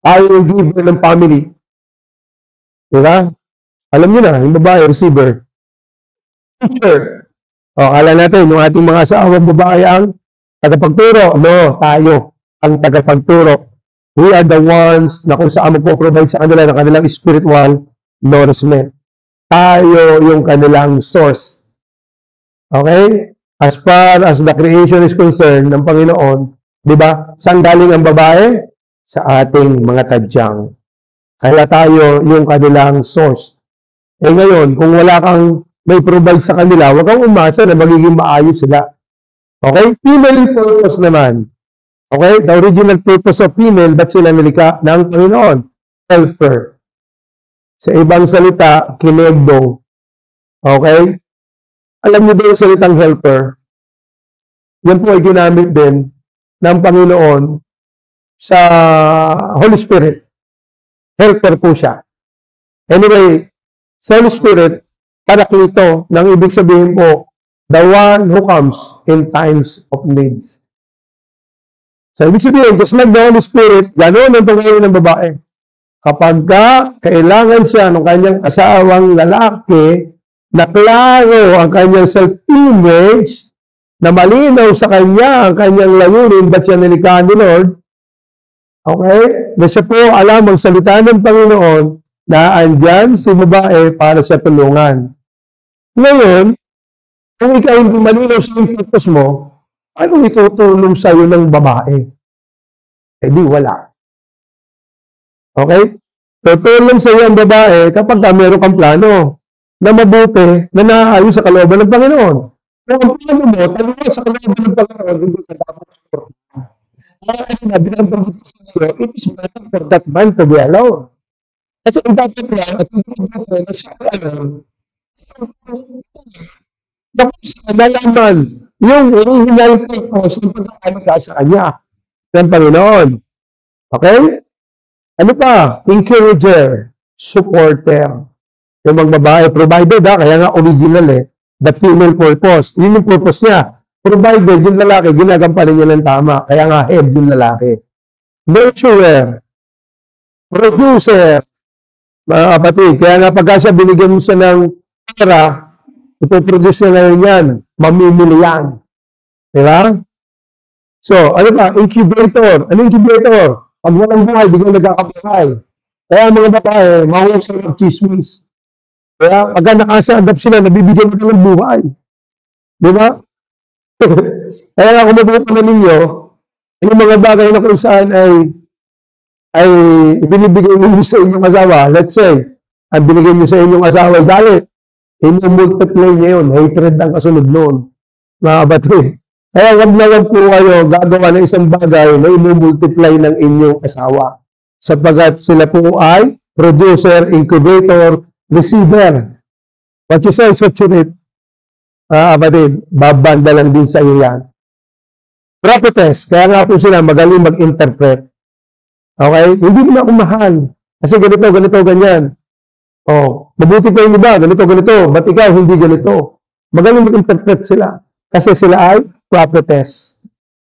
Ayaw giver ng family. Diba? Alam niyo na, yung babae, receiver. Teacher. O, akala natin, yung ating mga asawang babae ang tagapagturo. No, tayo ang tagapagturo. We are the ones na kung saan magpo-provide sa kanila ng kanilang spiritual nourishment. Tayo yung kanilang source. Okay? As far as the creation is concerned ng Panginoon, di ba? Saan galing ang babae? Sa ating mga tadyang. Kaya tayo yung kanilang source. Eh ngayon, kung wala kang may provide sa kanila, huwag kang umasa na magiging maayos sila. Okay? Female purpose naman. Okay? The original purpose of female, ba't sila nilikha ng Panginoon? Helper. Sa ibang salita, kinegdo. Okay? Alam niyo ba yung salitang helper? Yan po ay ginamit din ng Panginoon sa Holy Spirit. Helper po siya. Anyway, sa Holy Spirit, Paraklito, nang ibig sabihin po, the one who comes in times of needs. So, ibig sabihin, just like the Holy Spirit, ganoon ang pagkain ng babae. Kapag kailangan siya ng kanyang asawang lalaki, na klaro ang kanyang self-image, na malinaw sa kanya ang kanyang layunin, ba't siya nilikha ni Lord, okay? Na siya po alam ang salita ng Panginoon, na andyan si babae para sa tulungan. Ngayon, kung ikaw hindi malinaw sa yung purpose mo, anong itutulong sa iyo ng babae? Eh di wala. Okay? Tutulong sa iyo ang babae kapag meron kang plano na mabuti, na naayos sa kalooban ng Panginoon. Kung ang plano mo, talaga sa kalooban ng Panginoon, hindi ka dapat supportan. Kaya sinabi ng Panginoon sa iyo, it is better for that man to be alone. Kasi ang dapat lang, at hindi natin na siya alam, tapos nalaman yung original purpose ng pagkakalaga sa kanya ng Panginoon. Okay? Ano pa? Encourager, supporter. Yung mga babae, provided kaya nga original the female purpose. Yun yung purpose niya. Provided, yung lalaki, ginagampanin niya ng tama. Kaya nga head yung lalaki. Nurturer, producer, mga kapatid. Kaya nga pagka siya binigyan mo siya ng pera, ipoproduce na ngayon yan. Mamimili yan. Diba? So, ano ba? Incubator. Ano incubator? Pag walang buhay, biglang nagkakabuhay. Kaya mga babae, mahusay ng chismis. Kaya pagka nakasaandap sila, nabibigyan mo ng buhay. Diba? Kaya kung mabuto na ninyo, yung mga bagay na kung saan ay binibigay niyo sa inyong asawa. Let's say, ang binigay niyo sa inyong asawa ay galit. Multiply niya yun. Hatred ang kasunod noon. Mga kapatid. Kaya wag na lang po kayo gagawa ng isang bagay na i-multiply ng inyong asawa. Sapagat sila po ay producer, incubator, receiver. What you say is what you reap. Mga kapatid, babanda lang din sa iyo yan. Prophetess. Kaya nga po sila magaling mag-interpret. Okay? Hindi mo na ako mahal. Kasi ganito, ganyan. Oh, mabuti pa yung iba, ganito. Ba't ikaw hindi ganito? Magaling mag-interpret sila. Kasi sila ay prophetess.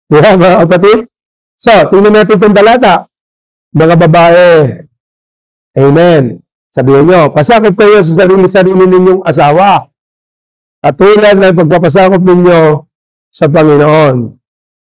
Diba, mga kapatid? So, tingnan natin itong talata. Mga babae, amen. Sabihin nyo, pasakop kayo sa sarili-sarili ninyong asawa. Katulad ng pagpapasakop ninyo sa Panginoon.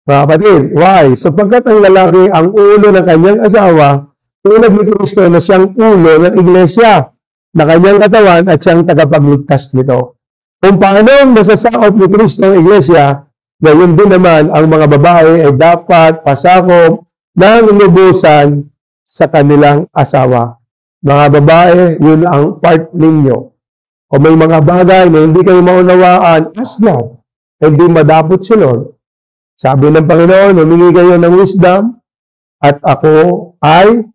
Mga kapatid, why? Sapagkat ang lalaki ang ulo ng kanyang asawa, tulad ni Kristo na siyang ulo ng iglesia, na kanyang katawan at siyang tagapagligtas nito. Kung paano masasakop ni Kristo ang iglesia, gayon din naman ang mga babae ay dapat pasakop ng lubusan sa kanilang asawa. Mga babae, yun ang part ninyo. O may mga bagay na hindi kayo maunawaan, ask God. Hindi madapot si Lord. Sabi ng Panginoon, humingi kayo ng wisdom at ako ay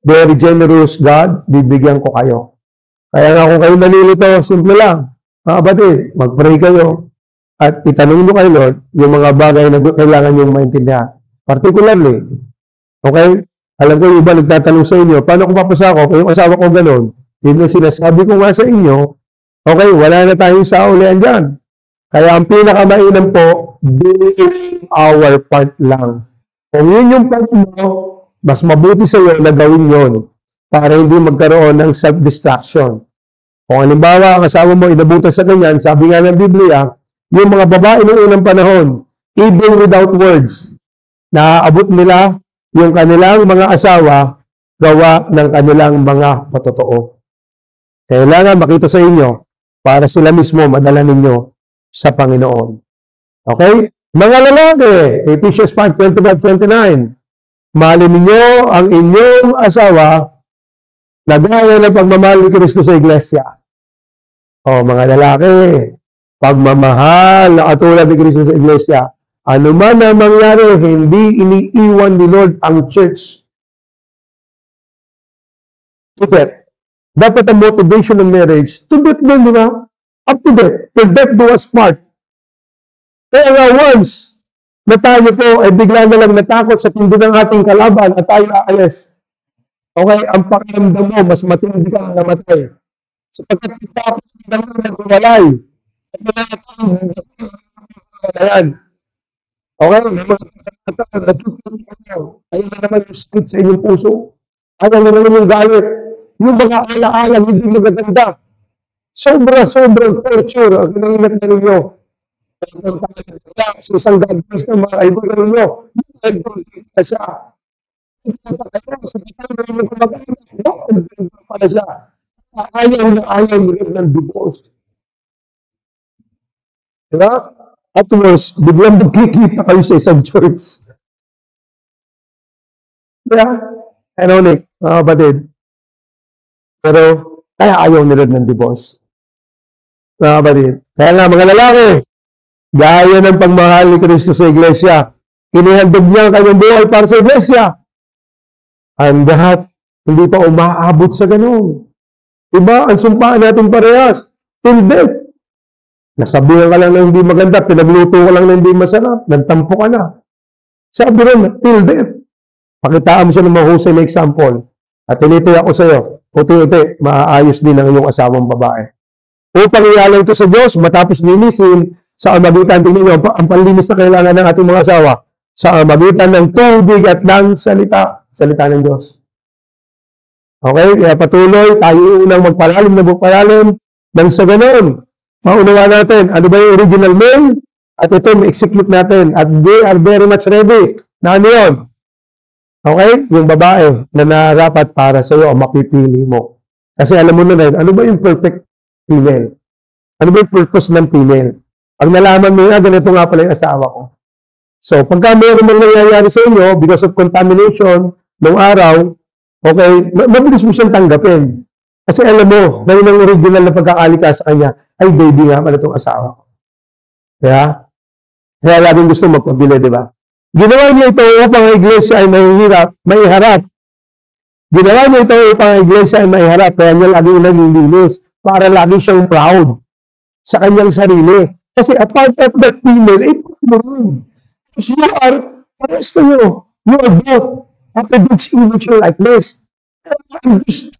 very generous God, bibigyan ko kayo. Kaya nga kung kayo nalilito, simple lang. Mga kapatid, mag-pray kayo at itanong nyo kay Lord yung mga bagay na kailangan nyo maintindihan. Particularly, okay? Alam ko yung iba nagtatanong sa inyo, paano kung papasakop? Yung asawa ko ganun. Yun na sinasabi ko nga sa inyo, okay, wala na tayong saulian dyan. Kaya ang pinakamainam po, doing our part lang. Kung yun yung part mo, mas mabuti sa iyo na gawin yun para hindi magkaroon ng self-distraction. Kung halimbawa, ang asawa mo inabutan sa ganyan, sabi nga ng Biblia, yung mga babae noong unang panahon, even without words, naaabot nila yung kanilang mga asawa gawa ng kanilang mga patotoo. Kailangan makita sa inyo para sila mismo madala ninyo sa Panginoon. Okay? Mga lalaki, Ephesians 5:25-29, mahalin ninyo ang inyong asawa na gaya ng pagmamahal ni Kristo sa iglesia. O mga lalaki, pagmamahal na katulad ni Kristo sa iglesia, ano man ang mangyari, hindi iniiwan ni Lord ang church. To death. Dapat ang motivation ng marriage, to death din, di ba? Up to death. Till death do us part. Kaya nga once na tayo po ay bigla na lang natakot sa tindi ng ating kalaban at tayo aalis. Okay, ang pakiramdam mo, mas matindi ka na namatay. Sapagkat tapos na lang nagwalay. At yan. Okay, may mga ayaw na naman yung sakit sa inyong puso. Ayaw na naman yung galit. Yung mga ala-ala, hindi magaganda. Sobrang torture ang nangyayari na ninyo. Sa isang godless na mga kaibigan ninyo, na siya. Pala siya. Ayaw ng divorce. Diba? At worst, biglang magkikita kayo sa isang church. Kaya, ironic, mga kapatid. Pero, kaya ayaw nila ng divorce. Mga kapatid. Kaya nga, mga lalaki, gaya ng pagmahal ni Kristo sa iglesia, inihandog niya ang kanyang buhay para sa iglesia. Ang lahat, hindi pa umaabot sa ganun. Diba? Ang sumpaan natin parehas. Till death. Nasabihan ka lang na hindi maganda, pinagluto ka lang na hindi masarap, nagtampo ka na. Sabi rin, till death. Pakitaan mo siya ng mahusay na example. At tinitoy ako sa iyo, uti-uti, maaayos din ang iyong asawang babae. Upang ialay ito sa Diyos, matapos linisin, sa amagitan, tingnan niyo, ang panlinis na kailangan ng ating mga asawa, sa amagitan ng tubig at ng salita ng Diyos. Okay, kaya patuloy, tayo unang magpalalim na magpalalim, nang sa ganoon, maunawa natin, ano ba yung original male? At ito, ma-execute natin. At they are very much ready. Na ano yun? Okay? Yung babae na narapat para sa iyo, mapipili mo. Kasi alam mo na rin, ano ba yung perfect female? Ano ba yung purpose ng female? Pag nalaman mo nga, ganito nga pala yung asawa ko. So, pagka mayroon mang nangyayari sa inyo, because of contamination, ng araw, okay, mabilis mo siyang tanggapin. Kasi alam mo, na yun ang original na pagkakalikas sa kanya, ay baby nga pala itong asawa ko. Kaya laging gusto magpabili, di ba? Ginawa niya ito upang ang iglesia ay maiharap. Ginawa niya ito upang ang iglesia ay maiharap, kaya niya laging naglilinis, para lagi siyang proud sa kanyang sarili. Kasi a part of that female, ay pagkaroon. Because you are, pares to you are both at a good immature likeness. I'm just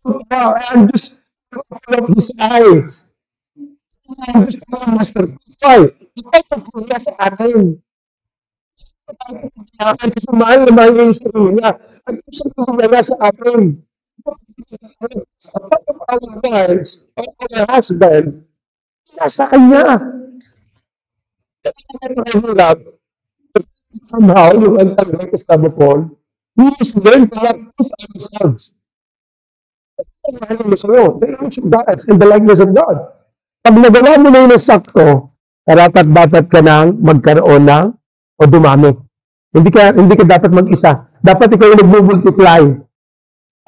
of his eyes. I'm just master. Why? Ito po niya sa atin. Kasi mahal na mahal niya yung sarili niya. At yung sarili niya nasa atin. Sa part of our wives, or our husband, nasa kanya. Mahirap. Somehow, yung antagonist of Sabapol, we is learn to love ourselves. Mahal mo sa'yo, the image of God and the likeness of God. Pag nagawa mo na yun ng sakto, dapat ka nang magkaroon ng o dumami. Hindi ka dapat mag-isa. Dapat ikaw yung nag-multiply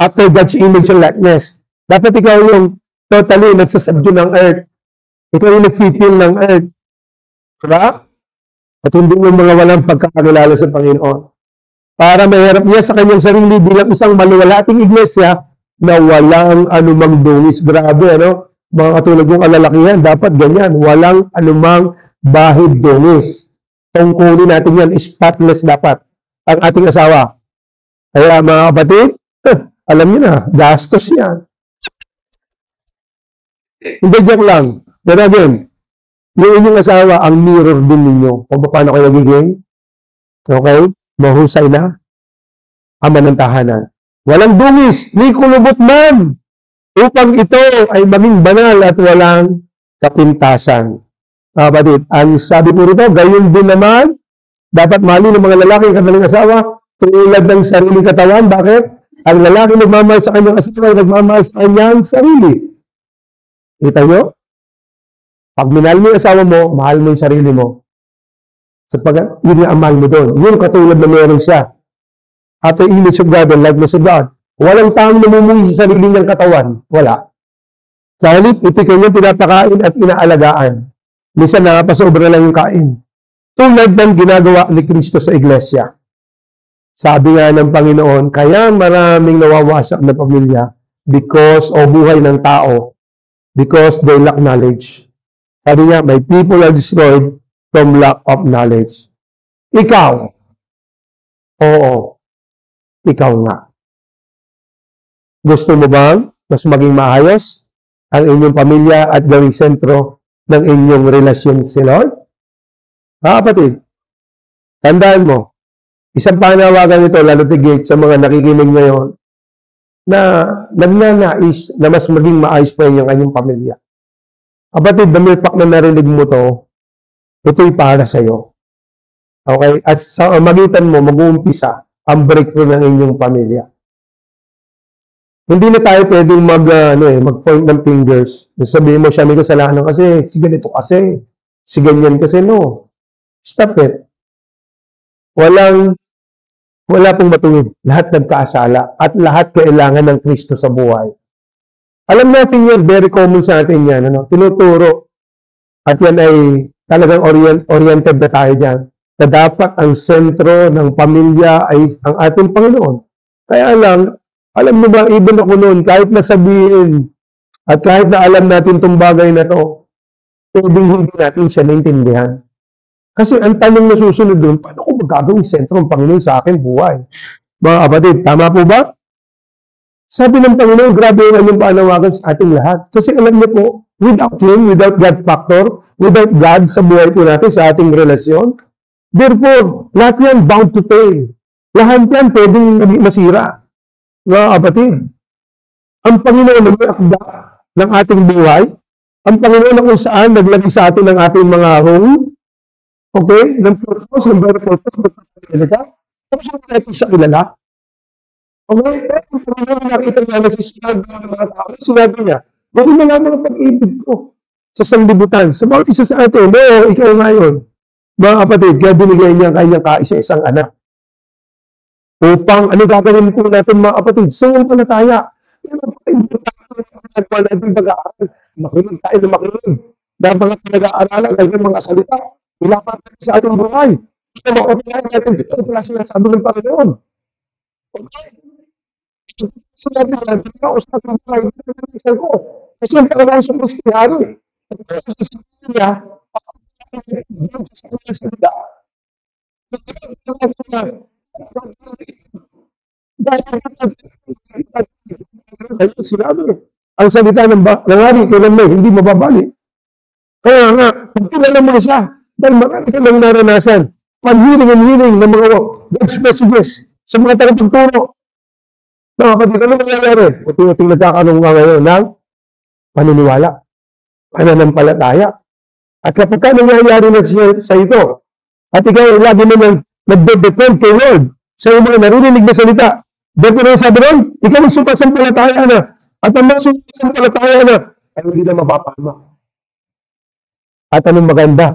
after God's image and likeness. Dapat ikaw yung totally nagsasubdue ng earth. Ikaw yung nag-feel ng earth. Diba? At hindi yung mga walang pagkakakilala sa Panginoon. Para mahirap niya sa kanyang sarili bilang isang maluwalating iglesia na walang anumang dungis. Grabe, ano? Mga katulad yung alalakihan, dapat ganyan. Walang anumang bahid dungis. Tungkulin natin yan, spotless dapat. Ang ating asawa. Kaya mga kapatid, alam niyo na, gastos yan. Hindi, joke lang. Pero again, yung inyong asawa, ang mirror din ninyo. Kung paano kayo nagiging, okay, mahusay na, ama ng tahanan. Walang dungis, ni kulubot man, upang ito ay maging banal at walang kapintasan. Kapatid, ang sabi po rito, gayon din naman, dapat mahalin ng mga lalaki ang kanilang asawa, tulad ng sariling katawan. Bakit? Ang lalaki nagmamahal sa kanyang asawa, nagmamahal sa kanyang sarili. Kita nyo? Pag minahal mo yung asawa mo, mahal mo yung sarili mo. Sapagkat yun nga ang mahal mo doon. Yun katulad na meron siya. At the image of God and likeness of God. Walang taong namumuhi sa sarili niyang katawan. Wala. Sa halip, ito kanyang pinapakain at inaalagaan. Minsan napasobra lang yung kain. Tulad ng ginagawa ni Kristo sa iglesia. Sabi nga ng Panginoon, kaya maraming nawawasak na pamilya because o buhay ng tao, because they lack knowledge. Sabi niya, my people are destroyed from lack of knowledge. Ikaw, oo, ikaw nga. Gusto mo bang mas maging maayos ang inyong pamilya at gawing sentro ng inyong relasyon si Lord? Kapatid, tandaan mo, isang panawagan ito, lalo tigit sa mga nakikinig ngayon, na nagnanais na mas maging maayos pa yung kanyang pamilya. Kapatid, the mere fact na narinig mo to, ito'y para sa'yo. Okay? At sa magitan mo, mag-uumpisa ang breakthrough ng inyong pamilya. Hindi na tayo pwedeng mag-point ng fingers. Sabihin mo siya may kasalanan kasi, si ganito kasi, si ganyan kasi, no. Stop it. Wala pong matuwid. Lahat nagkasala at lahat kailangan ng Kristo sa buhay. Alam natin yan, very common sa atin yan. Tinuturo. At yan ay talagang oriented na tayo dyan. Na dapat ang sentro ng pamilya ay ang ating Panginoon. Kaya lang, alam mo ba, even ako noon, kahit nasabihin at kahit na alam natin itong bagay na to, pwedeng hindi natin siya naintindihan. Kasi ang tanong na susunod doon, paano ko magagawing sentro ng Panginoon sa akin buhay? Mga kapatid, tama po ba? Sabi ng Panginoon, grabe yung anyong panawagan sa ating lahat. Kasi alam niyo po, without Him, without God factor, without God sa buhay po natin, sa ating relasyon, therefore, lahat yan bound to fail. Lahat yan pwedeng masira. Mga kapatid, ang Panginoon na may akda ng ating buhay, ang Panginoon na kung saan naglagay sa atin ng ating mga home, okay, ng purpose, ng very purpose, tapos hindi natin siya kilala. Okay, ang Panginoon nakita niya na sinabi ng mga tao, sinabi niya, gawin mo naman ang pag-ibig ko sa sanglibutan, sa bawat isa sa atin, no, ikaw ngayon. Mga kapatid, kaya binigay niya ang kanyang kaisa-isang anak. Upang, ano gagawin po natin mga kapatid? Samantalataya. Nagpala natin pag-aaral. Makinig tayo na makinig. Dahil mga pinag-aaralan ay mga salita. Ilapan natin sa ating buhay. Ito makapaglayan natin. Ito pala sinasabi ng Panginoon. Okay? Sinabi natin, ito ako sa ating buhay. Ito ang isang ko. Kasi yung Panginoon sa Kristiyano. At ito sa sasabi niya, sa kanyang salita. Sinabi, ang salita ng hari, kailan may hindi mababali. Kaya nga, pag kilala mo siya, dahil marami ka lang naranasan, pag-hearing and hearing ng mga God's messages sa mga tagapagturo. Mga kapatid, ano nangyayari? Unti-unting nagkakaroon nga ngayon ng paniniwala, pananampalataya. At kapag ka nangyayari na sa ito, at ikaw ay lagi mo nagde-depend kay Lord sa iyong mga narinig na salita, dito na sabi ron, ikaw ang sumasampalataya na, at ang mga sumasampalataya na, ay hindi na mapapahamak. At anong maganda,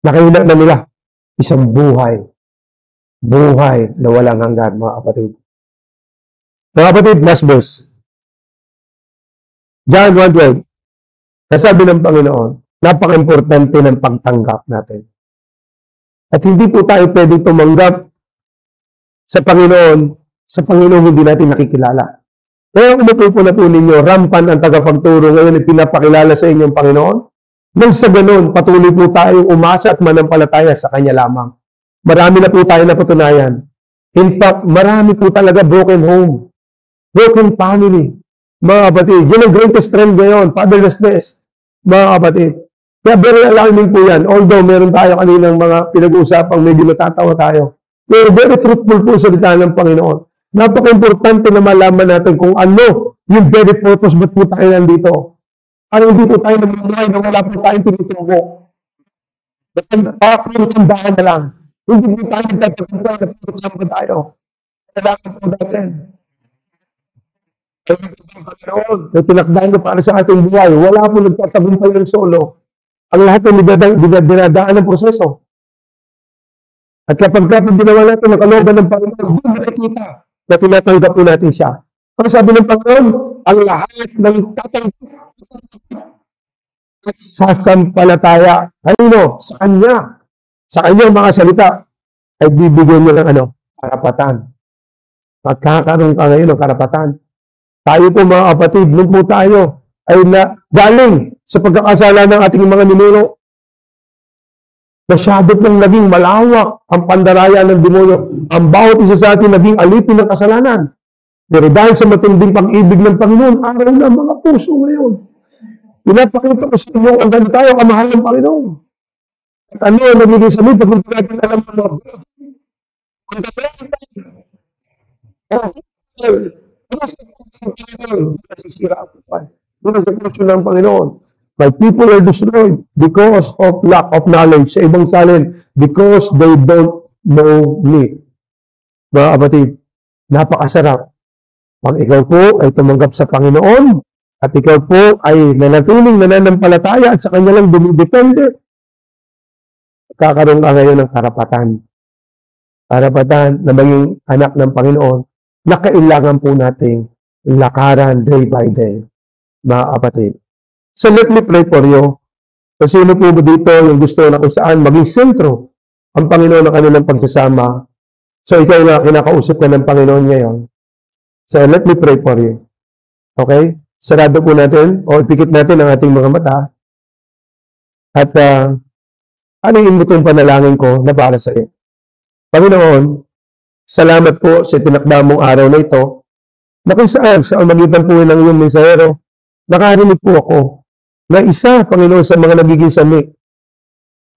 nakahina na nila, isang buhay na walang hanggan, mga kapatid. Mga kapatid, last verse. John 1:12. Nasabi ng Panginoon, napaka-importante ng pagtanggap natin. At hindi po tayo pwedeng tumanggap sa Panginoon hindi natin nakikilala. Kaya umupo po na po ninyo, rampan ang tagapagturo ngayon ay pinapakilala sa inyong Panginoon. Nang sa ganun, patuloy po tayong umasa at manampalataya sa Kanya lamang. Marami na po tayo napatunayan. In fact, marami po talaga broken home, broken family. Mga kapatid, yun ang greatest trend ngayon, fatherlessness. Mga kapatid, kaya very alarming po yan. Although meron tayo kaninang mga pinag-uusapang medyo natatawa tayo. Pero very truthful po sa salita ng Panginoon. Napaka-importante na malaman natin kung ano yung very purpose ba't po tayo nandito. Ano hindi po tayo namumuhay na wala po tayong tinutubo. Pagkakandahan na lang. Hindi po tayo nagtatagumpay na pagkakasama tayo. Kailangan po natin. Kaya tinakdahan ko para sa ating buhay. Wala po nagtatagumpay ng solo. Ang lahat ay dinadaan ng proseso. At kapag ginawa natin ang kalooban ng Panginoon, doon nakikita na tinatanggap po natin siya. Ang sabi ng Panginoon, ang lahat ng tatanggap at sasampalataya, kanino? Sa Kanya. Sa Kanyang mga salita, ay bibigyan niya ng karapatan. Magkakaroon ka ngayon ng karapatan. Tayo po mga kapatid, nung po tayo ay galing sa pagkakasala ng ating mga ninuno. Masyado pong naging malawak ang pandaraya ng demonyo. Ang bawat isa sa atin naging alipin ng kasalanan. Pero dahil sa matinding pag-ibig ng Panginoon, araw na mga puso ngayon. Pinapakita ko sa inyo ang ganito tayo, kamahal ng Panginoon. At ano ang nagiging sabi, pag hindi natin alam ang mga ang nasisira ako pa. Doon ang depresyon ng Panginoon. My people are destroyed because of lack of knowledge. Sa ibang salin, because they don't know me. Mga kapatid, napakasarap. Pag ikaw po ay tumanggap sa Panginoon, at ikaw po ay nanatiling nananampalataya at sa Kanya lang dumidepende, kakaroon ka ngayon ng karapatan. Karapatan na maging anak ng Panginoon na kailangan po nating lakaran day by day. Mga kapatid. So let me pray for you. Kung sino po ba dito yung gusto na kung saan maging sentro ang Panginoon ng kanilang pagsasama. So ikaw na kinakausap ka ng Panginoon ngayon. So let me pray for you. Okay? Sarado po natin o ipikit natin ang ating mga mata. At ano yung imutong panalangin ko na para sa iyo? Panginoon, salamat po sa tinakda mong araw na ito na kung saan sa magitan po ng iyong mensahero, nakarinig po ako na isa, Panginoon, sa mga nagiging sami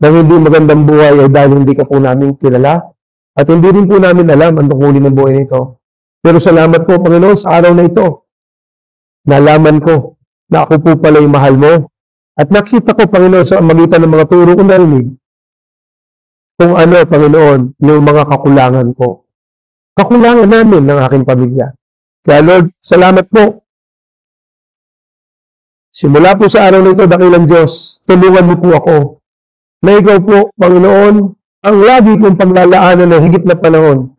ng hindi magandang buhay ay dahil hindi ka po namin kilala at hindi rin po namin alam ang tungkulin ng buhay nito. Pero salamat po, Panginoon, sa araw na ito. Nalaman ko na ako po pala yung mahal mo at nakita ko, Panginoon, sa magitan ng mga turo ko narinig kung ano, Panginoon, yung mga kakulangan ko. Kakulangan namin ng aking pamilya. Kaya Lord, salamat po. Simula po sa araw na ito, dakilang Diyos, tulungan mo po ako na ikaw po, Panginoon, ang lagi kong paglalaanan ng higit na panahon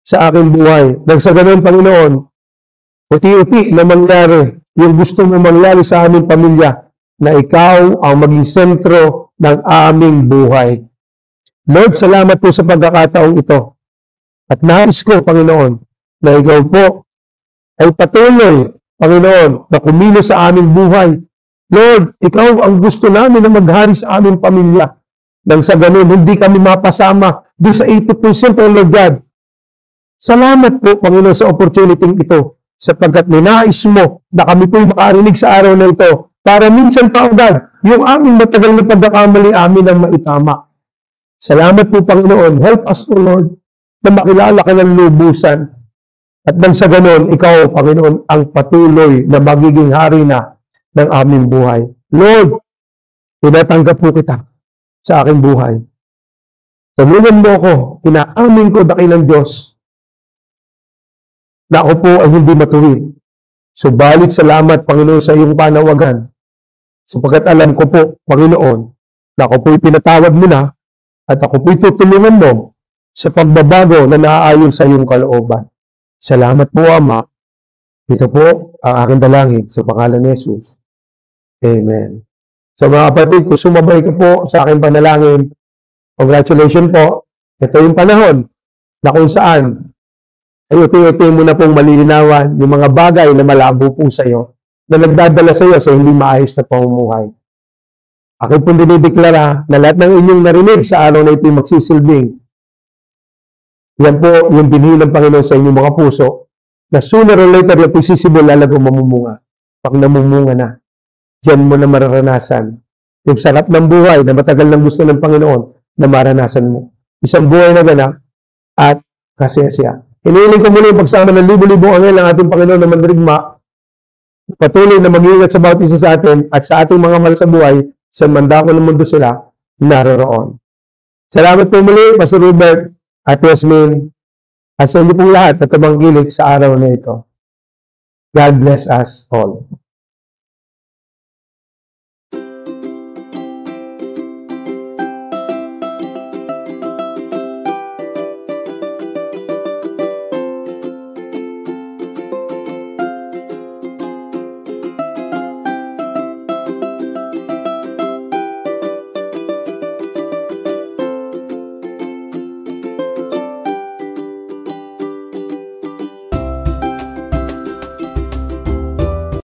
sa aking buhay. Nang sa ganun, Panginoon, uti-uti na mangyari yung gusto mo mangyari sa aming pamilya na ikaw ang maging sentro ng aming buhay. Lord, salamat po sa pagkakataong ito. At nais ko, Panginoon, na ikaw po ay patuloy, Panginoon, na kumilos sa aming buhay. Lord, ikaw ang gusto namin na maghari sa aming pamilya. Nang sa ganun, hindi kami mapasama doon sa 80%, Lord God. Salamat po, Panginoon, sa opportunity ito, sapagkat ninais mo na kami po'y makarinig sa araw na ito para minsan pa, God, yung aming matagal na pagkakamali amin ang maitama. Salamat po, Panginoon. Help us, O Lord, na makilala ka ng lubusan. At nang sa ganon, ikaw, Panginoon, ang patuloy na magiging hari na ng aming buhay. Lord, tinatanggap po kita sa aking buhay. Tulungan mo ako, inaamin ko dakilang Diyos na ako po ay hindi matuwid. Subalit salamat, Panginoon, sa iyong panawagan. Sapagkat alam ko po, Panginoon, na ako po'y pinatawad mo na at ako po'y tutulungan mo sa pagbabago na naaayon sa iyong kalooban. Salamat po, Ama. Ito po ang aking dalangin sa pangalan ni Jesus. Amen. So mga kapatid, kung sumabay ka po sa aking panalangin, congratulations po. Ito yung panahon na kung saan ay uti-uti mo na pong malilinawan yung mga bagay na malabo po sa iyo na nagdadala sa iyo sa hindi maayos na pamumuhay. Akin pong dinideklara na lahat ng inyong narinig sa araw na ito magsisilbing. Yan po yung binhi ng Panginoon sa inyong mga puso na sooner or later yung sisibol lalago mamumunga. Pag namumunga na, diyan mo na mararanasan yung sarap ng buhay na matagal nang gusto ng Panginoon na maranasan mo. Isang buhay na ganap at kasiyasiya. Hinihiling ko muna yung pagsama ng libo-libong anghel ng ating Panginoon na mandirigma, patuloy na mag-iingat sa bawat isa sa atin at sa ating mga mahal sa buhay, sa mandako ng mundo sila, naroroon. Salamat po muli, Pastor Robert at Yasmin, at sa inyo pong lahat at tabanggilig sa araw na ito. God bless us all.